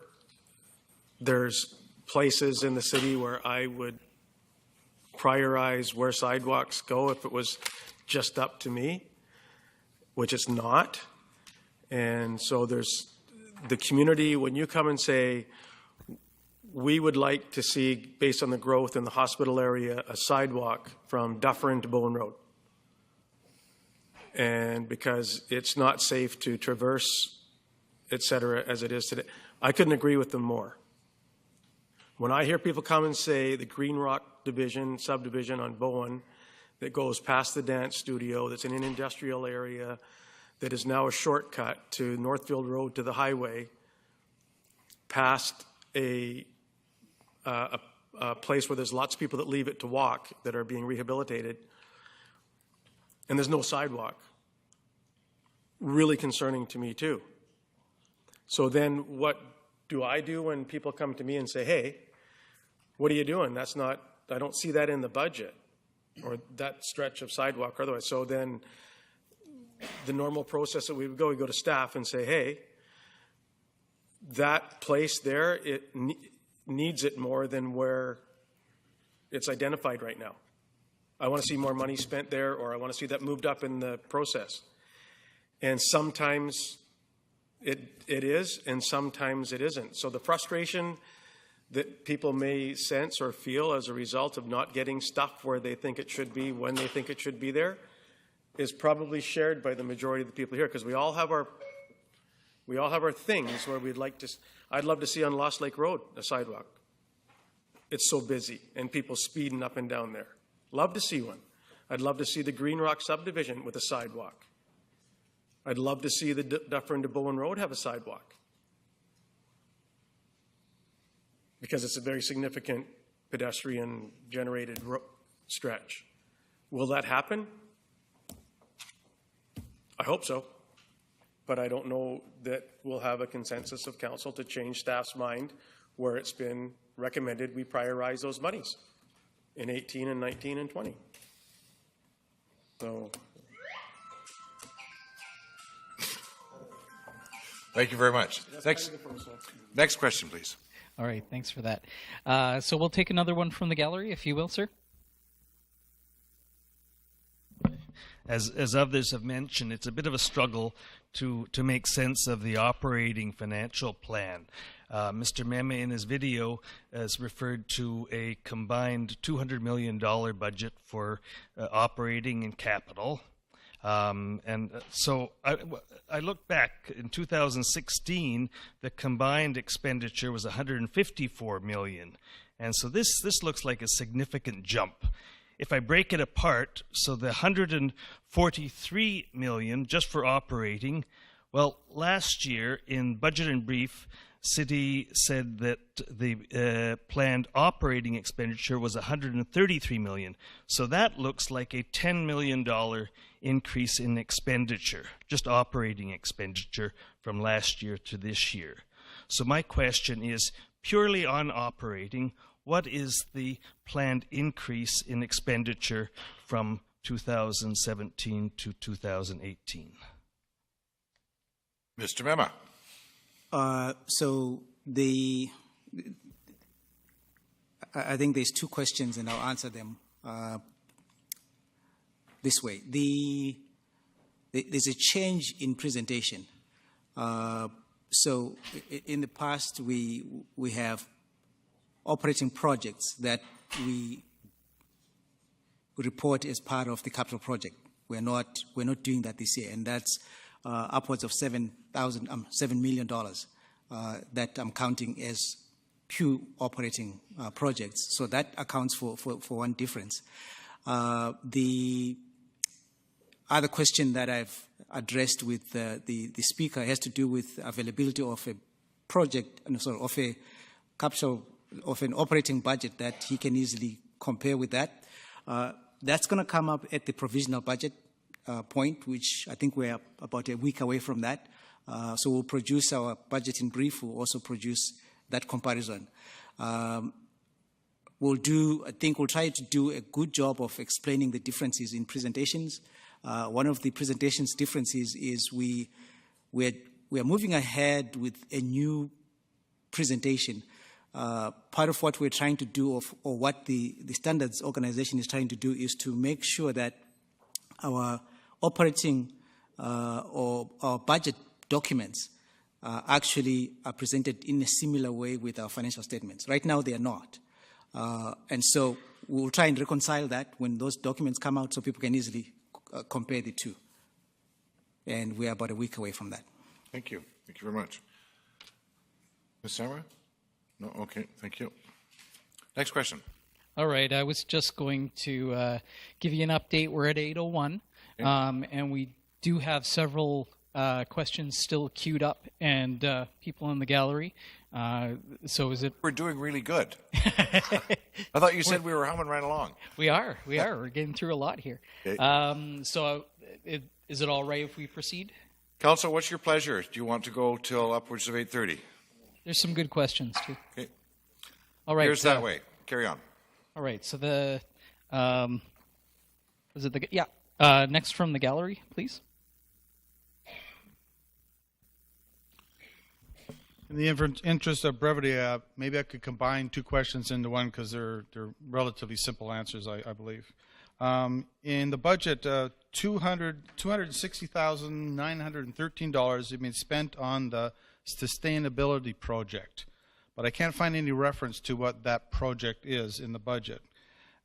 there's places in the city where I would prioritize where sidewalks go if it was just up to me, which it's not. And so there's the community, when you come and say, we would like to see, based on the growth in the hospital area, a sidewalk from Dufferin to Bowen Road. And because it's not safe to traverse, et cetera, as it is today. I couldn't agree with them more. When I hear people come and say the Green Rock subdivision on Bowen that goes past the dance studio, that's in an industrial area, that is now a shortcut to Northfield Road to the highway, past a place where there's lots of people that leave it to walk that are being rehabilitated, and there's no sidewalk. Really concerning to me too. So then what do I do when people come to me and say, hey, what are you doing? That's not, I don't see that in the budget, or that stretch of sidewalk or otherwise. So then the normal process that we go to staff and say, hey, that place there, it needs it more than where it's identified right now. I want to see more money spent there, or I want to see that moved up in the process. And sometimes it is, and sometimes it isn't. So the frustration that people may sense or feel as a result of not getting stuff where they think it should be, when they think it should be there, is probably shared by the majority of the people here, because we all have our things where we'd like to. I'd love to see on Lost Lake Road a sidewalk. It's so busy and people speeding up and down there. Love to see one. I'd love to see the Green Rock subdivision with a sidewalk. I'd love to see the Dufferin to Bowen Road have a sidewalk, because it's a very significant pedestrian-generated stretch. Will that happen? I hope so, but I don't know that we'll have a consensus of council to change staff's mind where it's been recommended we prioritize those monies in 18 and 19 and 20. So. Thank you very much. Next question, please. All right, thanks for that. So we'll take another one from the gallery, if you will, sir. As others have mentioned, it's a bit of a struggle to make sense of the operating financial plan. Mr. Meme in his video has referred to a combined $200 million budget for operating and capital. So I look back in 2016, the combined expenditure was $154 million. And so this looks like a significant jump. If I break it apart, so the $143 million just for operating, well, last year in Budget and Brief, City said that the planned operating expenditure was $133 million. So that looks like a $10 million increase in expenditure, just operating expenditure from last year to this year. So my question is, purely on operating, what is the planned increase in expenditure from 2017 to 2018? Mr. Mema. So I think there's two questions, and I'll answer them this way. There's a change in presentation. So in the past, we have operating projects that we report as part of the capital project. We're not doing that this year, and that's upwards of $7 million that I'm counting as pure operating projects. So that accounts for one difference. The other question that I've addressed with the speaker has to do with availability of a project, of a capital, of an operating budget that he can easily compare with that. That's going to come up at the provisional budget point, which I think we're about a week away from that. So we'll produce our budget in brief. We'll also produce that comparison. We'll try to do a good job of explaining the differences in presentations. One of the presentations differences is we are moving ahead with a new presentation. Part of what we're trying to do, or what the standards organization is trying to do, is to make sure that our operating or our budget documents actually are presented in a similar way with our financial statements. Right now, they are not. And so we'll try and reconcile that when those documents come out so people can easily compare the two. And we are about a week away from that. Thank you. Thank you very much. Ms. Sarah? No? Okay. Thank you. Next question. All right. I was just going to give you an update. We're at 8:01, and we do have several questions still queued up and people in the gallery. So is it? We're doing really good. I thought you said we were humming right along. We are. We're getting through a lot here. Okay. Is it all right if we proceed? Council, what's your pleasure? Do you want to go till upwards of 8:30? There's some good questions too. Okay. All right. Here's that way. Carry on. All right. So next from the gallery, please. In the interest of brevity, maybe I could combine two questions into one because they're relatively simple answers, I believe. In the budget, $260,913 has been spent on the sustainability project, but I can't find any reference to what that project is in the budget.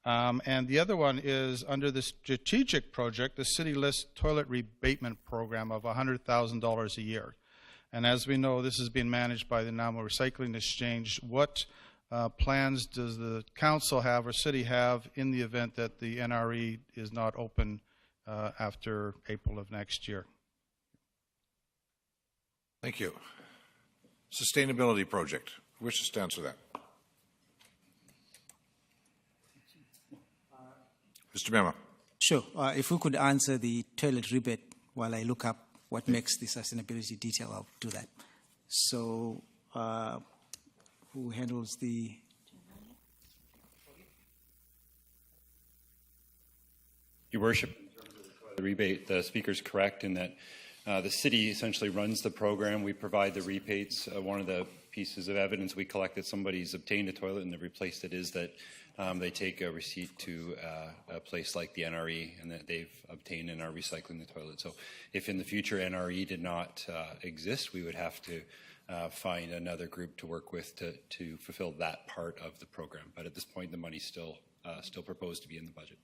And the other one is under the strategic project, the city lists toilet rebatement program of $100,000 a year. And as we know, this is being managed by the Nanaimo Recycling Exchange. What plans does the council have or city have in the event that the NRE is not open after April of next year? Thank you. Sustainability project. Who wishes to answer that? Mr. Mema. Sure. If we could answer the toilet rebate while I look up what makes the sustainability detail, I'll do that. So, who handles the... Your Worship, in terms of the rebate, the Speaker's correct in that the city essentially runs the program. We provide the rebates. One of the pieces of evidence we collect that somebody's obtained a toilet and they've replaced it is that they take a receipt to a place like the NRE and that they've obtained and are recycling the toilet. So if in the future NRE did not exist, we would have to find another group to work with to fulfill that part of the program. But at this point, the money's still proposed to be in the budget.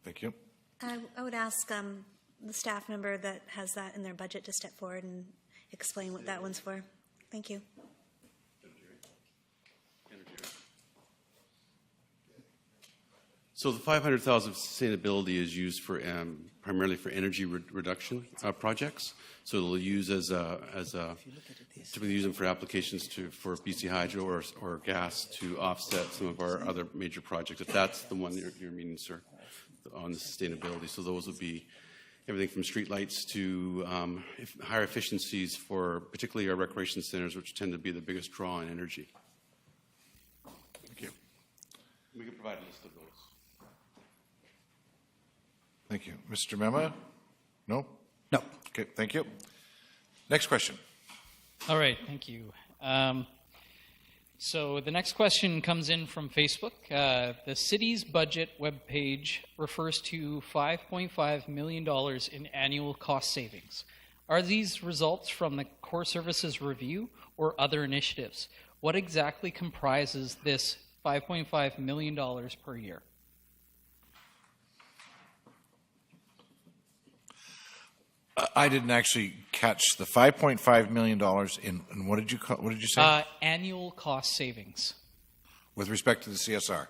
Thank you. I would ask the staff member that has that in their budget to step forward and explain what that one's for. Thank you. So the $500,000 of sustainability is used for primarily for energy reduction projects. So they'll use typically use them for applications for BC Hydro or gas to offset some of our other major projects. If that's the one you're meaning, sir, on the sustainability. So those would be everything from streetlights to higher efficiencies for particularly our recreation centers, which tend to be the biggest draw in energy. Thank you. We can provide a list of those. Thank you. Mr. Mema? No? No. Okay, thank you. Next question. All right, thank you. So the next question comes in from Facebook. The city's budget webpage refers to $5.5 million in annual cost savings. Are these results from the core services review or other initiatives? What exactly comprises this $5.5 million per year? I didn't actually catch the $5.5 million in what did you say? Annual cost savings. With respect to the CSR?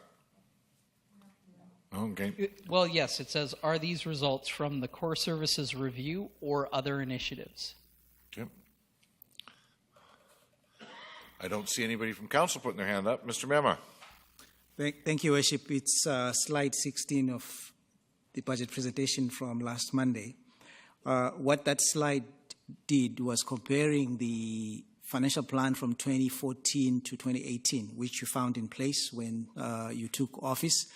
Okay. Well, yes, it says, are these results from the core services review or other initiatives? Okay. I don't see anybody from council putting their hand up. Mr. Mema. Thank you, Worship. It's slide 16 of the budget presentation from last Monday. What that slide did was comparing the financial plan from 2014 to 2018, which you found in place when you took office,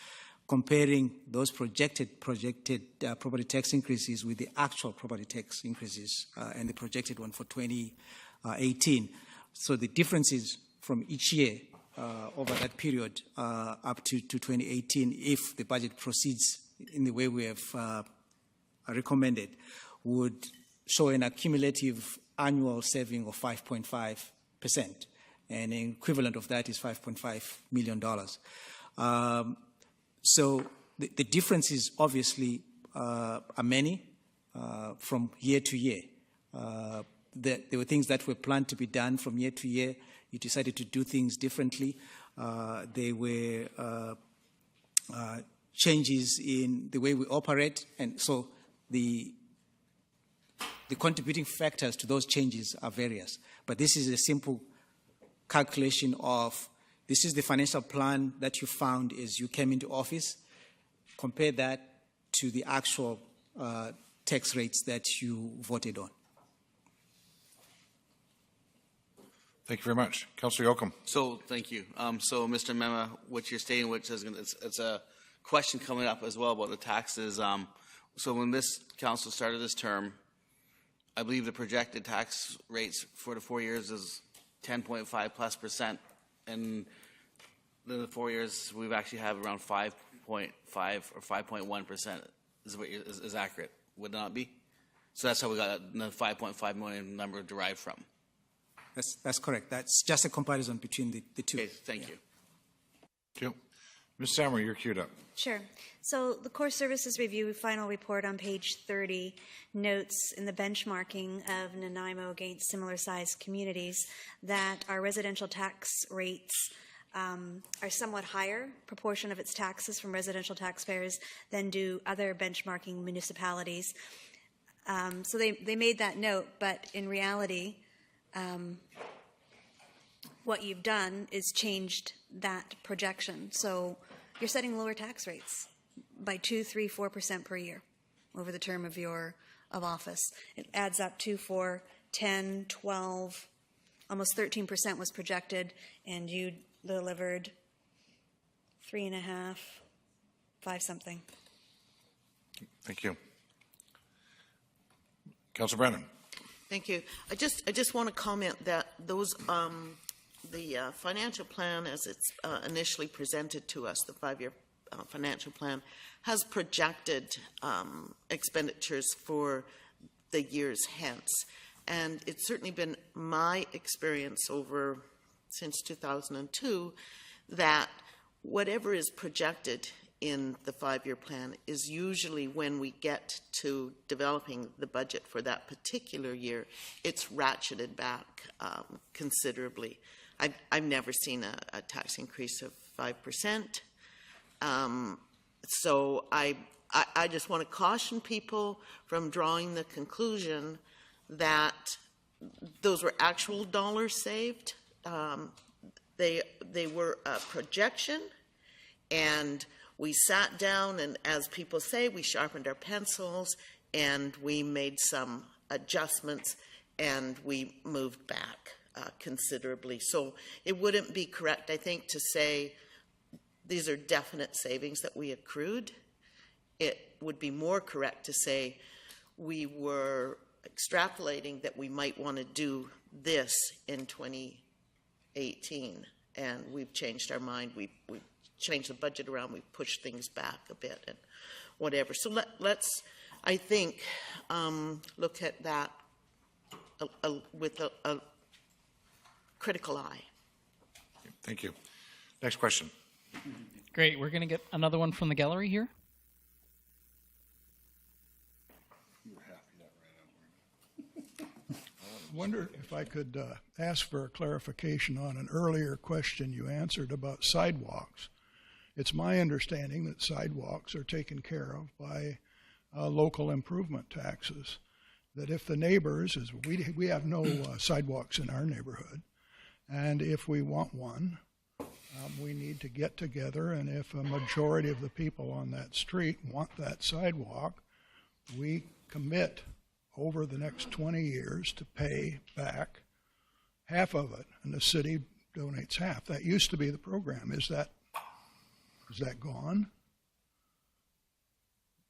comparing those projected property tax increases with the actual property tax increases and the projected one for 2018. So the differences from each year over that period up to 2018, if the budget proceeds in the way we have recommended, would show an accumulative annual saving of 5.5%, and an equivalent of that is $5.5 million. So the differences obviously are many from year to year. There were things that were planned to be done from year to year. You decided to do things differently. There were changes in the way we operate, and so the contributing factors to those changes are various. But this is a simple calculation of this is the financial plan that you found as you came into office. Compare that to the actual tax rates that you voted on. Thank you very much. Councillor Yoakum. So, thank you. So, Mr. Mema, what you're stating, which is it's a question coming up as well about the taxes. So, when this council started this term, I believe the projected tax rates for the 4 years is 10.5+%, and in the 4 years we've actually have around 5.5 or 5.1% is accurate. Would it not be? So that's how we got the 5.5 million number derived from. That's correct. That's just a comparison between the two. Okay, thank you. Thank you. Ms. Sammer, you're queued up. Sure. So the Core Services Review final report on page 30 notes in the benchmarking of Nanaimo against similar-sized communities that our residential tax rates are somewhat higher proportion of its taxes from residential taxpayers than do other benchmarking municipalities. So they made that note, but in reality, what you've done is changed that projection. So you're setting lower tax rates by 2, 3, 4% per year over the term of office. It adds up to 4, 10, 12, almost 13% was projected, and you delivered 3.5, 5 something. Thank you. Councillor Brennan. Thank you. I just want to comment that those the financial plan, as it's initially presented to us, the 5-year financial plan, has projected expenditures for the years hence. And it's certainly been my experience since 2002 that whatever is projected in the 5-year plan is usually when we get to developing the budget for that particular year, it's ratcheted back considerably. I've never seen a tax increase of 5%. So I just want to caution people from drawing the conclusion that those were actual dollars saved. They were a projection, and we sat down, and as people say, we sharpened our pencils, and we made some adjustments, and we moved back considerably. So it wouldn't be correct, I think, to say these are definite savings that we accrued. It would be more correct to say we were extrapolating that we might want to do this in 2018, and we've changed our mind. We've changed the budget around. We've pushed things back a bit and whatever. So let's, I think, look at that with a critical eye. Thank you. Next question. Great. We're going to get another one from the gallery here. I wonder if I could ask for a clarification on an earlier question you answered about sidewalks. It's my understanding that sidewalks are taken care of by local improvement taxes. That if the neighbors, we have no sidewalks in our neighborhood, and if we want one, we need to get together, and if a majority of the people on that street want that sidewalk, we commit over the next 20 years to pay back half of it, and the city donates half. That used to be the program. Is that gone?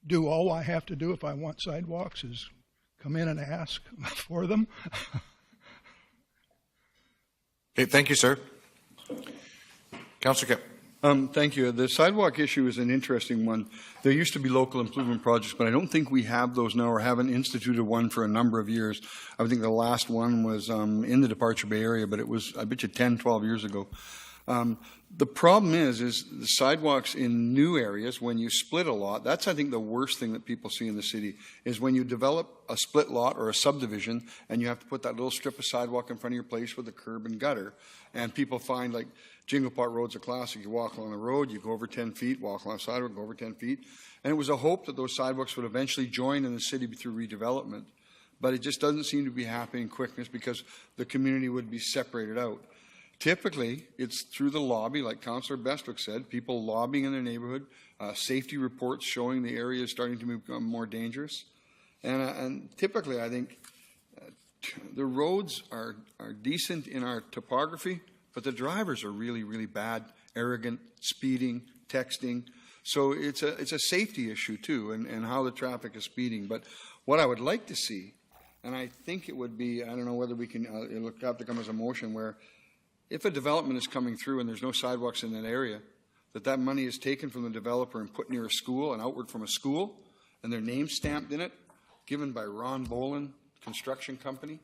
Do all I have to do if I want sidewalks is come in and ask for them? Okay, thank you, sir. Councillor Kipp. Thank you. The sidewalk issue is an interesting one. There used to be local improvement projects, but I don't think we have those now or haven't instituted one for a number of years. I think the last one was in the Departure Bay area, but it was, I bet you, 10, 12 years ago. The problem is the sidewalks in new areas, when you split a lot, that's, I think, the worst thing that people see in the city, is when you develop a split lot or a subdivision and you have to put that little strip of sidewalk in front of your place with a curb and gutter, and people find, like, Jingle Pot Road's a classic. You walk along the road, you go over 10 feet, walk along the sidewalk, go over 10 feet. And it was a hope that those sidewalks would eventually join in the city through redevelopment. But it just doesn't seem to be happening quickness because the community would be separated out. Typically, it's through the lobby, like Councillor Bestwick said, people lobbying in their neighborhood, safety reports showing the area is starting to become more dangerous. And typically, I think the roads are decent in our topography, but the drivers are really, really bad, arrogant, speeding, texting. So it's a safety issue too, and how the traffic is speeding. But what I would like to see, and I think it would be, I don't know whether we can, it'll have to come as a motion where if a development is coming through and there's no sidewalks in that area, that money is taken from the developer and put near a school and outward from a school, and their name stamped in it, given by Ron Boland Construction Company,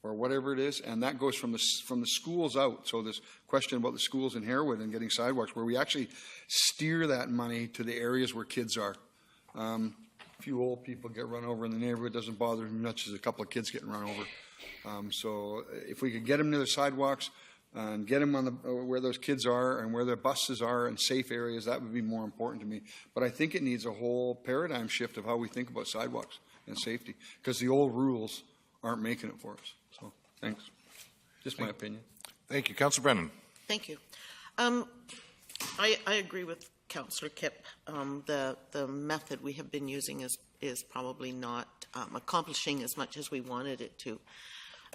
or whatever it is, and that goes from the schools out. So this question about the schools in Harewood and getting sidewalks, where we actually steer that money to the areas where kids are. A few old people get run over in the neighborhood, doesn't bother me much as a couple of kids getting run over. So if we could get them near the sidewalks and get them on where those kids are and where their buses are and safe areas, that would be more important to me. But I think it needs a whole paradigm shift of how we think about sidewalks and safety, because the old rules aren't making it for us. So thanks. Just my opinion. Thank you. Councillor Brennan. Thank you. I agree with Councillor Kipp. The method we have been using is probably not accomplishing as much as we wanted it to.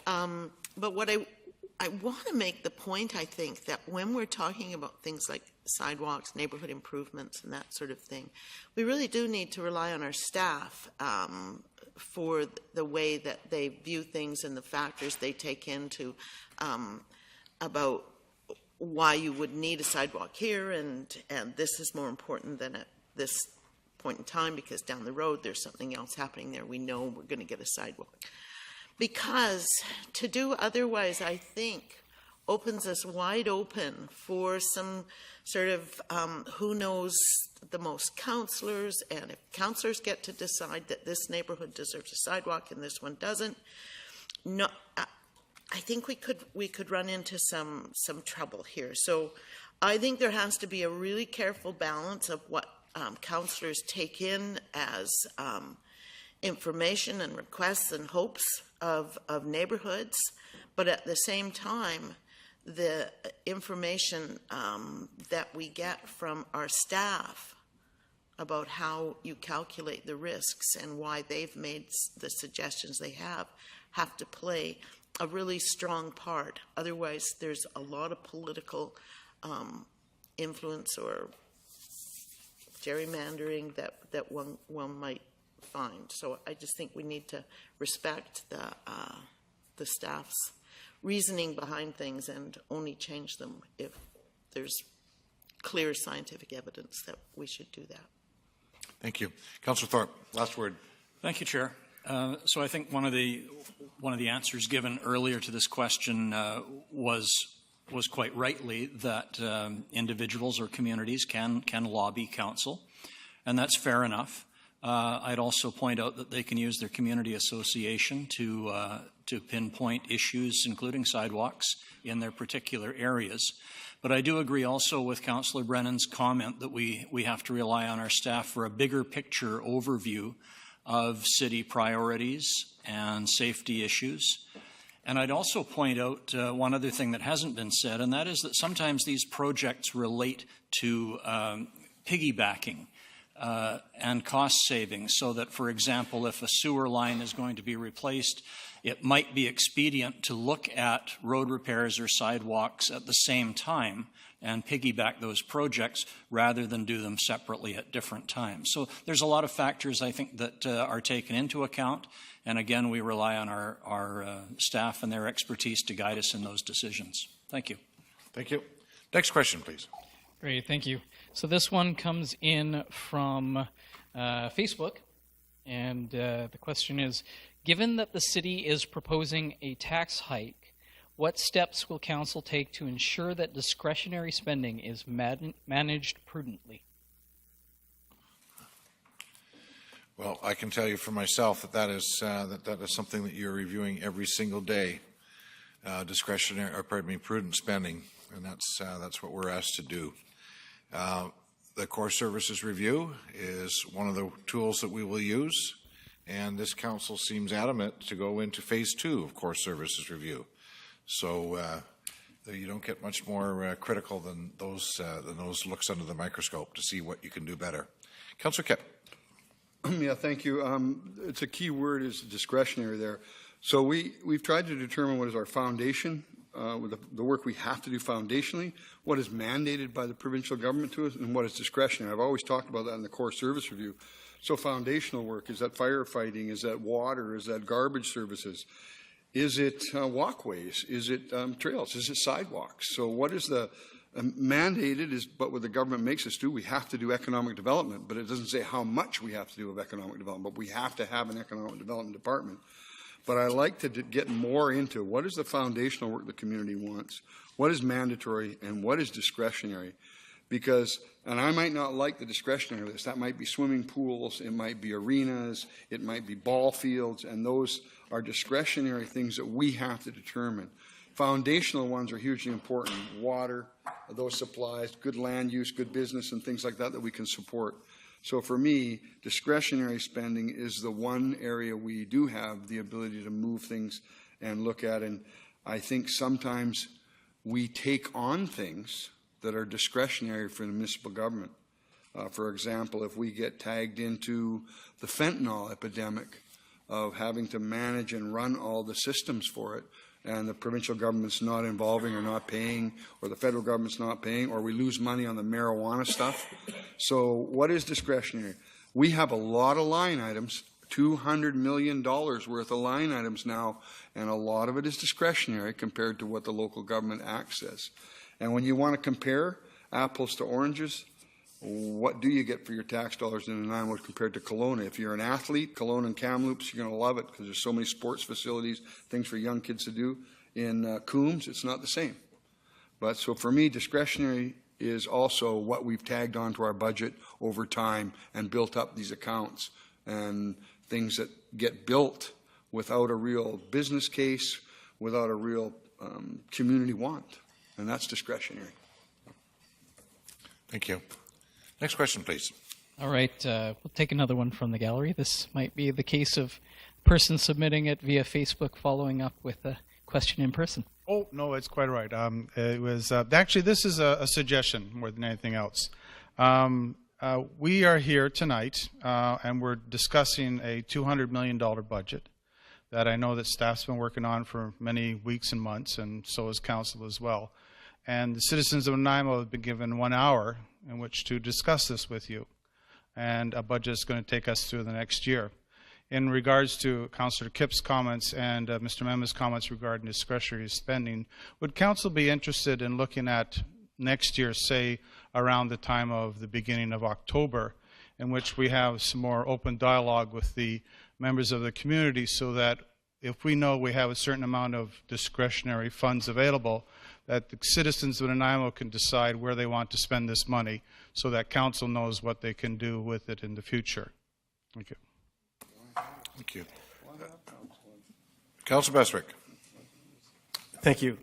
But what I want to make the point, I think, that when we're talking about things like sidewalks, neighborhood improvements, and that sort of thing, we really do need to rely on our staff for the way that they view things and the factors they take into about why you would need a sidewalk here, and this is more important than at this point in time because down the road there's something else happening there. We know we're going to get a sidewalk. Because to do otherwise, I think, opens us wide open for some sort of who knows the most councillors, and if councillors get to decide that this neighborhood deserves a sidewalk and this one doesn't, no, I think we could run into some trouble here. So I think there has to be a really careful balance of what councillors take in as information and requests and hopes of neighborhoods, but at the same time, the information that we get from our staff about how you calculate the risks and why they've made the suggestions they have to play a really strong part. Otherwise, there's a lot of political influence or gerrymandering that one might find. So I just think we need to respect the staff's reasoning behind things and only change them if there's clear scientific evidence that we should do that. Thank you. Councillor Thorpe, last word. Thank you, Chair. So I think one of the answers given earlier to this question was quite rightly that individuals or communities can lobby council, and that's fair enough. I'd also point out that they can use their community association to pinpoint issues, including sidewalks, in their particular areas. But I do agree also with Councillor Brennan's comment that we have to rely on our staff for a bigger picture overview of city priorities and safety issues. And I'd also point out one other thing that hasn't been said, and that is that sometimes these projects relate to piggybacking and cost savings, so that, for example, if a sewer line is going to be replaced, it might be expedient to look at road repairs or sidewalks at the same time and piggyback those projects rather than do them separately at different times. So there's a lot of factors, I think, that are taken into account. And again, we rely on our staff and their expertise to guide us in those decisions. Thank you. Thank you. Next question, please. Great, thank you. So this one comes in from Facebook, and the question is, given that the city is proposing a tax hike, what steps will council take to ensure that discretionary spending is managed prudently? Well, I can tell you for myself that is something that you're reviewing every single day, prudent spending, and that's what we're asked to do. The core services review is one of the tools that we will use, and this council seems adamant to go into phase 2 of core services review. So You don't get much more critical than those looks under the microscope to see what you can do better. Councillor Kipp. Yeah, thank you. It's a key word is discretionary there. So we've tried to determine what is our foundation, with the work we have to do foundationally, what is mandated by the provincial government to us, and what is discretionary. I've always talked about that in the core service review. So foundational work, is that firefighting? Is that water? Is that garbage services? Is it walkways? Is it trails? Is it sidewalks? So what is the mandated is but what the government makes us do. We have to do economic development, but it doesn't say how much we have to do of economic development. But we have to have an economic development department. But I like to get more into what is the foundational work the community wants, what is mandatory, and what is discretionary. Because, and I might not like the discretionary list. That might be swimming pools, it might be arenas, it might be ball fields, and those are discretionary things that we have to determine. Foundational ones are hugely important. Water, those supplies, good land use, good business, and things like that that we can support. So for me, discretionary spending is the one area we do have the ability to move things and look at. And I think sometimes we take on things that are discretionary for the municipal government. For example, if we get tagged into the fentanyl epidemic of having to manage and run all the systems for it, and the provincial government's not involving or not paying, or the federal government's not paying, or we lose money on the marijuana stuff. So what is discretionary? We have a lot of line items, $200 million worth of line items now, and a lot of it is discretionary compared to what the local government access. And when you want to compare apples to oranges, what do you get for your tax dollars in Nanaimo compared to Kelowna? If you're an athlete, Kelowna and Kamloops, you're going to love it because there's so many sports facilities, things for young kids to do. In Coombs, it's not the same. But so for me, discretionary is also what we've tagged onto our budget over time and built up these accounts and things that get built without a real business case, without a real community want. And that's discretionary. Thank you. Next question, please. All right, we'll take another one from the gallery. This might be the case of person submitting it via Facebook following up with a question in person. Oh, no, it's quite right. It was actually, this is a suggestion more than anything else. We are here tonight, and we're discussing a $200 million budget that I know that staff's been working on for many weeks and months, and so has council as well. And the citizens of Nanaimo have been given 1 hour in which to discuss this with you. And a budget is going to take us through the next year. In regards to Councillor Kipp's comments and Mr. Memma's comments regarding discretionary spending, would council be interested in looking at next year, say around the time of the beginning of October, in which we have some more open dialogue with the members of the community so that if we know we have a certain amount of discretionary funds available, that the citizens of Nanaimo can decide where they want to spend this money so that council knows what they can do with it in the future. Thank you. Thank you. Councillor Bestwick. Thank you.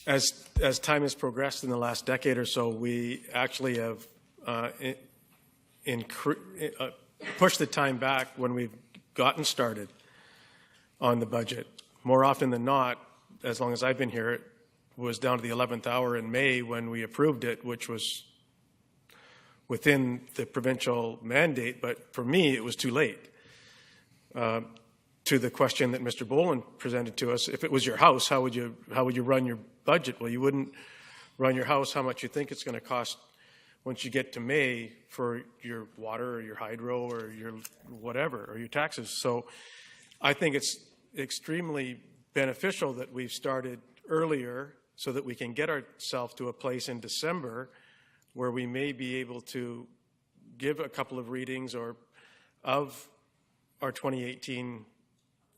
As time has progressed in the last decade or so, we actually have pushed the time back when we've gotten started on the budget. More often than not, as long as I've been here, it was down to the 11th hour in May when we approved it, which was within the provincial mandate, but for me, it was too late. To the question that Mr. Boland presented to us, if it was your house, how would you run your budget? Well, you wouldn't run your house how much you think it's going to cost once you get to May for your water or your hydro or your whatever, or your taxes. So I think it's extremely beneficial that we've started earlier so that we can get ourselves to a place in December where we may be able to give a couple of readings or of our 2018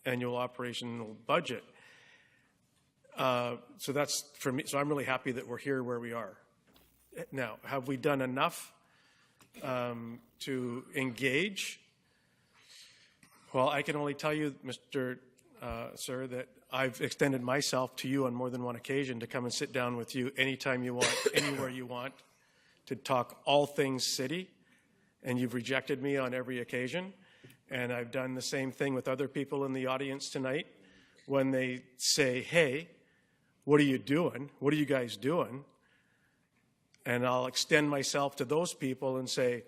annual operational budget. So that's for me. So I'm really happy that we're here where we are. Now, have we done enough to engage? Well, I can only tell you, Mr. Sir, that I've extended myself to you on more than one occasion to come and sit down with you anytime you want, anywhere you want, to talk all things city, and you've rejected me on every occasion. And I've done the same thing with other people in the audience tonight when they say, hey, what are you doing? What are you guys doing? And I'll extend myself to those people and say,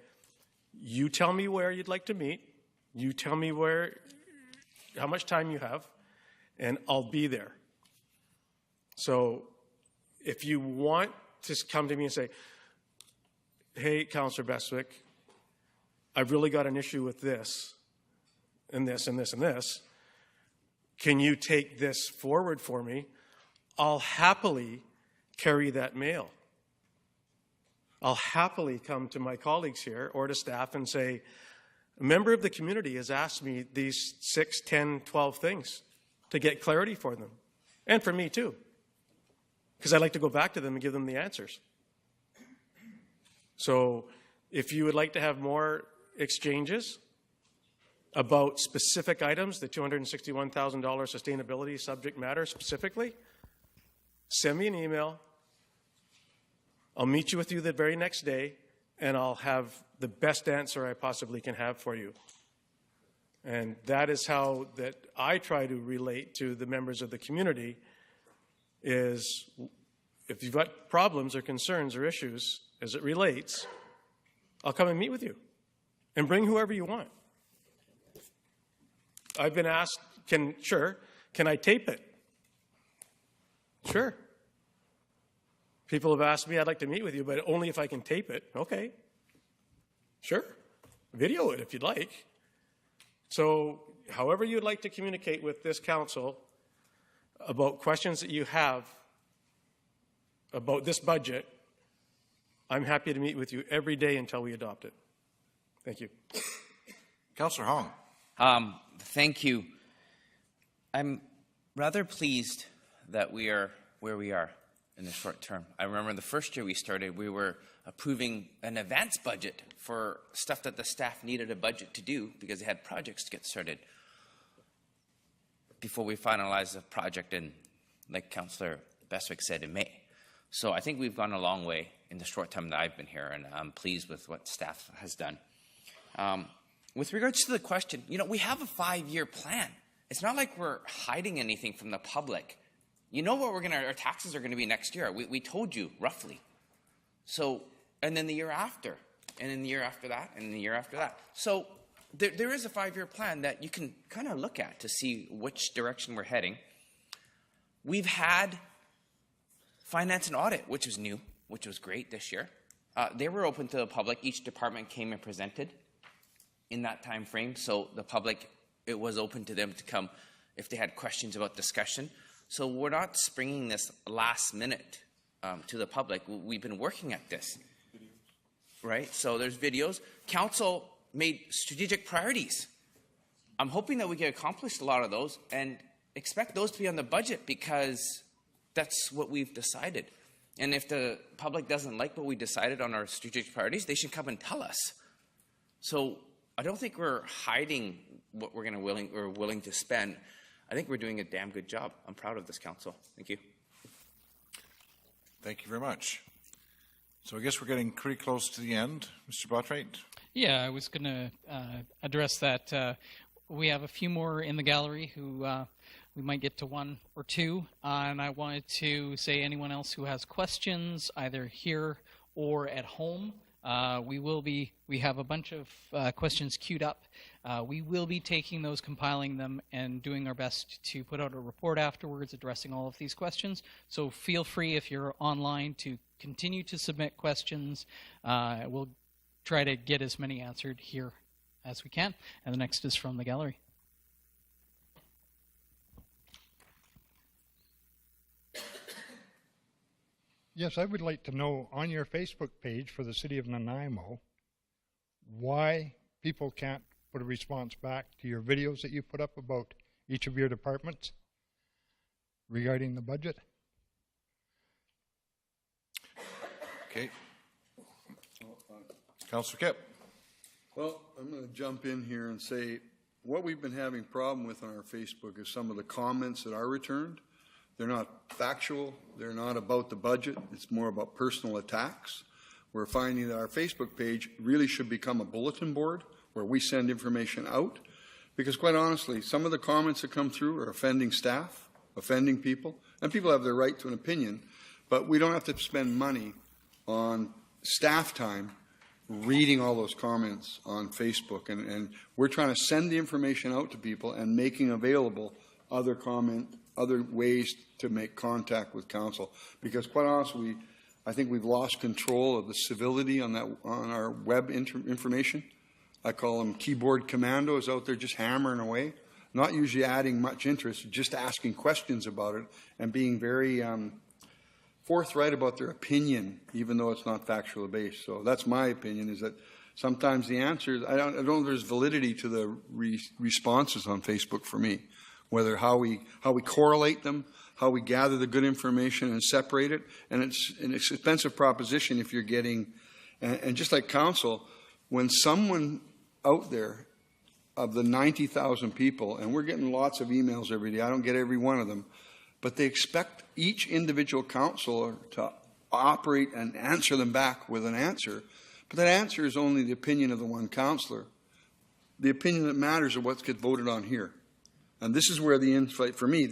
you tell me where you'd like to meet. You tell me how much time you have, and I'll be there. So if you want to come to me and say, hey, Councillor Bestwick, I've really got an issue with this and this and this and this. Can you take this forward for me? I'll happily carry that mail. I'll happily come to my colleagues here or to staff and say, a member of the community has asked me these 6, 10, 12 things to get clarity for them. And for me too. Because I'd like to go back to them and give them the answers. So if you would like to have more exchanges about specific items, the $261,000 sustainability subject matter specifically, send me an email. I'll meet you with you the very next day, and I'll have the best answer I possibly can have for you. And that is how that I try to relate to the members of the community is if you've got problems or concerns or issues as it relates, I'll come and meet with you and bring whoever you want. I've been asked, can I tape it? Sure. People have asked me, I'd like to meet with you, but only if I can tape it. Okay. Sure. Video it if you'd like. So however you'd like to communicate with this council about questions that you have about this budget, I'm happy to meet with you every day until we adopt it. Thank you. Councillor Hong. Thank you. I'm rather pleased that we are where we are in the short term. I remember the first year we started, we were approving an advance budget for stuff that the staff needed a budget to do because they had projects to get started before we finalized the project in, like Councillor Bestwick said, in May. So I think we've gone a long way in the short time that I've been here, and I'm pleased with what staff has done. With regards to the question, we have a 5-year plan. It's not like we're hiding anything from the public. You know what our taxes are going to be next year. We told you roughly. So, and then the year after, and then the year after that, and the year after that. So there is a 5-year plan that you can kind of look at to see which direction we're heading. We've had finance and audit, which was new, which was great this year. They were open to the public. Each department came and presented in that time frame. So the public, it was open to them to come if they had questions about discussion. So we're not springing this last minute to the public. We've been working at this, right? So there's videos. Council made strategic priorities. I'm hoping that we can accomplish a lot of those and expect those to be on the budget because that's what we've decided. And if the public doesn't like what we decided on our strategic priorities, they should come and tell us. So I don't think we're hiding what we're willing to spend. I think we're doing a damn good job. I'm proud of this council. Thank you. Thank you very much. So I guess we're getting pretty close to the end. Mr. Botwright? Yeah, I was going to address that. We have a few more in the gallery who we might get to one or two. And I wanted to say anyone else who has questions, either here or at home, we have a bunch of questions queued up. We will be taking those, compiling them, and doing our best to put out a report afterwards addressing all of these questions. So feel free, if you're online, to continue to submit questions. We'll try to get as many answered here as we can. And the next is from the gallery. Yes, I would like to know on your Facebook page for the City of Nanaimo why people can't put a response back to your videos that you put up about each of your departments regarding the budget. Okay. Councillor Kipp. Well, I'm going to jump in here and say what we've been having problem with on our Facebook is some of the comments that are returned. They're not factual. They're not about the budget. It's more about personal attacks. We're finding that our Facebook page really should become a bulletin board where we send information out. Because quite honestly, some of the comments that come through are offending staff, offending people, And people have their right to an opinion, but we don't have to spend money on staff time reading all those comments on Facebook. And we're trying to send the information out to people and making available other ways to make contact with council. Because quite honestly, I think we've lost control of the civility on our web information. I call them keyboard commandos out there just hammering away, not usually adding much interest, just asking questions about it and being very forthright about their opinion, even though it's not factually based. So that's my opinion, is that sometimes the answers, I don't know if there's validity to the responses on Facebook for me, whether how we correlate them, how we gather the good information and separate it. And it's an expensive proposition if you're getting, and just like council, when someone out there of the 90,000 people, and we're getting lots of emails every day, I don't get every one of them, but they expect each individual councillor to operate and answer them back with an answer. But that answer is only the opinion of the one councillor. The opinion that matters is what gets voted on here. And this is where the infight, for me,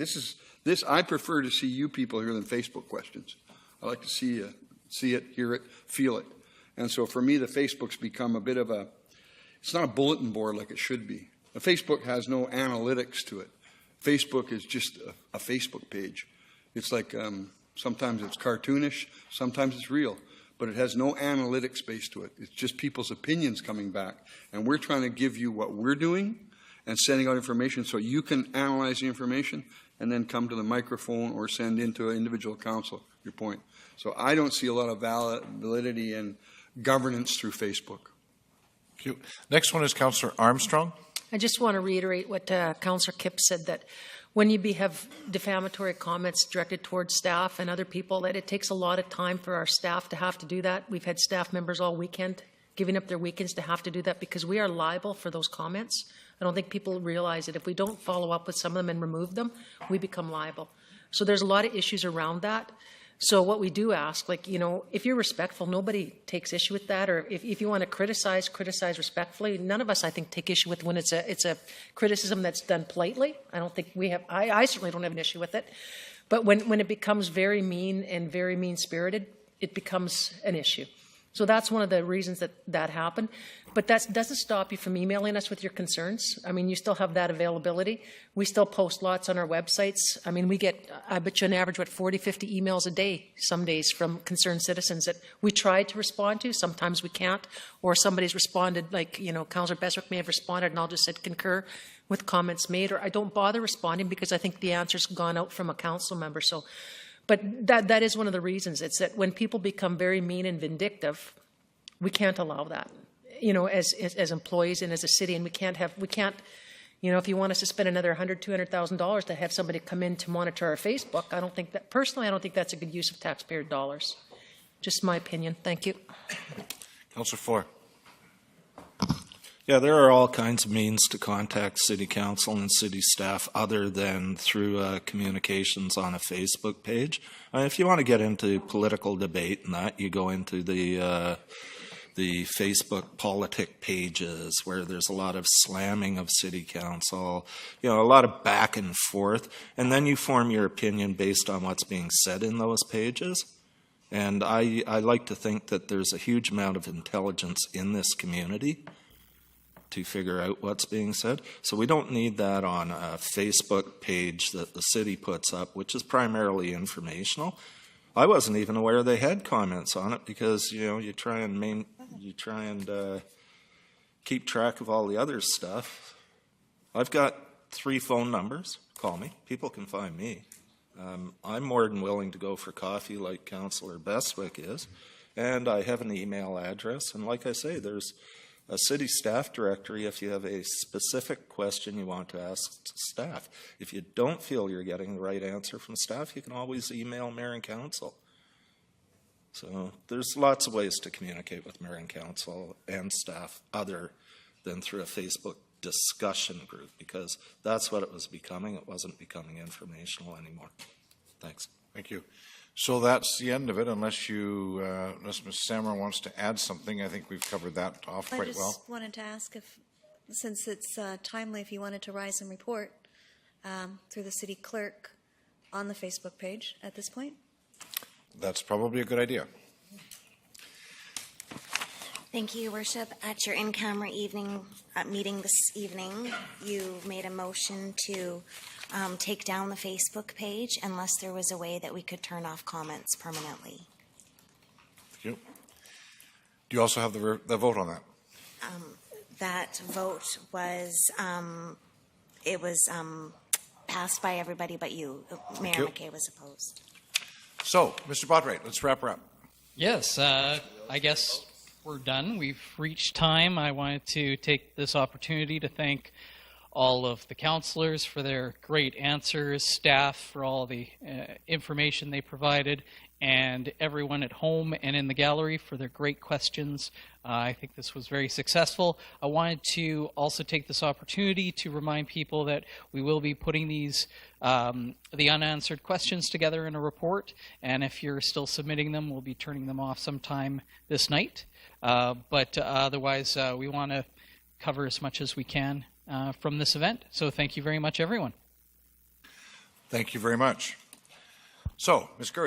I prefer to see you people here than Facebook questions. I like to see it, hear it, feel it. And so for me, the Facebook's become a bit of it's not a bulletin board like it should be. The Facebook has no analytics to it. Facebook is just a Facebook page. It's like sometimes it's cartoonish, sometimes it's real, but it has no analytics base to it. It's just people's opinions coming back. And we're trying to give you what we're doing and sending out information so you can analyze the information and then come to the microphone or send into an individual council your point. So I don't see a lot of validity and governance through Facebook. Thank you. Next one is Councillor Armstrong. I just want to reiterate what Councillor Kipp said, that when you have defamatory comments directed towards staff and other people, that it takes a lot of time for our staff to have to do that. We've had staff members all weekend giving up their weekends to have to do that because we are liable for those comments. I don't think people realize that if we don't follow up with some of them and remove them, we become liable. So there's a lot of issues around that. So what we do ask, if you're respectful, nobody takes issue with that. Or if you want to criticize respectfully. None of us, I think, take issue with when it's a criticism that's done politely. I don't think we have. I certainly don't have an issue with it. But when it becomes very mean and very mean-spirited, it becomes an issue. So that's one of the reasons that happened. But that doesn't stop you from emailing us with your concerns. I mean, you still have that availability. We still post lots on our websites. I mean, we get, I bet you on average, 40, 50 emails a day some days from concerned citizens that we try to respond to. Sometimes we can't. Or somebody's responded, Councillor Beswick may have responded, and I'll just said concur with comments made. Or I don't bother responding because I think the answer's gone out from a council member. So, but that is one of the reasons. It's that when people become very mean and vindictive, we can't allow that, as employees and as a city. And we can't, if you want us to spend another $100,000, $200,000 to have somebody come in to monitor our Facebook, I don't think that's a good use of taxpayer dollars. Just my opinion. Thank you. Councillor Four. Yeah, there are all kinds of means to contact City Council and City staff other than through communications on a Facebook page. If you want to get into political debate and that, you go into the Facebook politic pages where there's a lot of slamming of City Council, a lot of back and forth, and then you form your opinion based on what's being said in those pages. And I like to think that there's a huge amount of intelligence in this community to figure out what's being said. So we don't need that on a Facebook page that the city puts up, which is primarily informational. I wasn't even aware they had comments on it because, you try and keep track of all the other stuff. I've got 3 phone numbers. Call me. People can find me. I'm more than willing to go for coffee like Councillor Beswick is. And I have an email address. And like I say, there's a city staff directory if you have a specific question you want to ask staff. If you don't feel you're getting the right answer from staff, you can always email mayor and council. So there's lots of ways to communicate with mayor and council and staff other than through a Facebook discussion group, because that's what it was becoming. It wasn't becoming informational anymore. Thanks. Thank you. So that's the end of it, unless Ms. Sammer wants to add something. I think we've covered that off quite well. I just wanted to ask if, since it's timely, if you wanted to rise and report through the city clerk on the Facebook page at this point. That's probably a good idea. Thank you, Your Worship. At your in-camera meeting this evening, you made a motion to take down the Facebook page unless there was a way that we could turn off comments permanently. Thank you. Do you also have the vote on that? That vote was, it was passed by everybody but you. Mayor McKay was opposed. So, Mr. Botwright, let's wrap her up. Yes, I guess we're done. We've reached time. I wanted to take this opportunity to thank all of the councillors for their great answers, staff for all the information they provided, and everyone at home and in the gallery for their great questions. I think this was very successful. I wanted to also take this opportunity to remind people that we will be putting these the unanswered questions together in a report, and if you're still submitting them, we'll be turning them off sometime this night. But otherwise, we want to cover as much as we can from this event. So thank you very much, everyone. Thank you very much. So, Ms. Curry.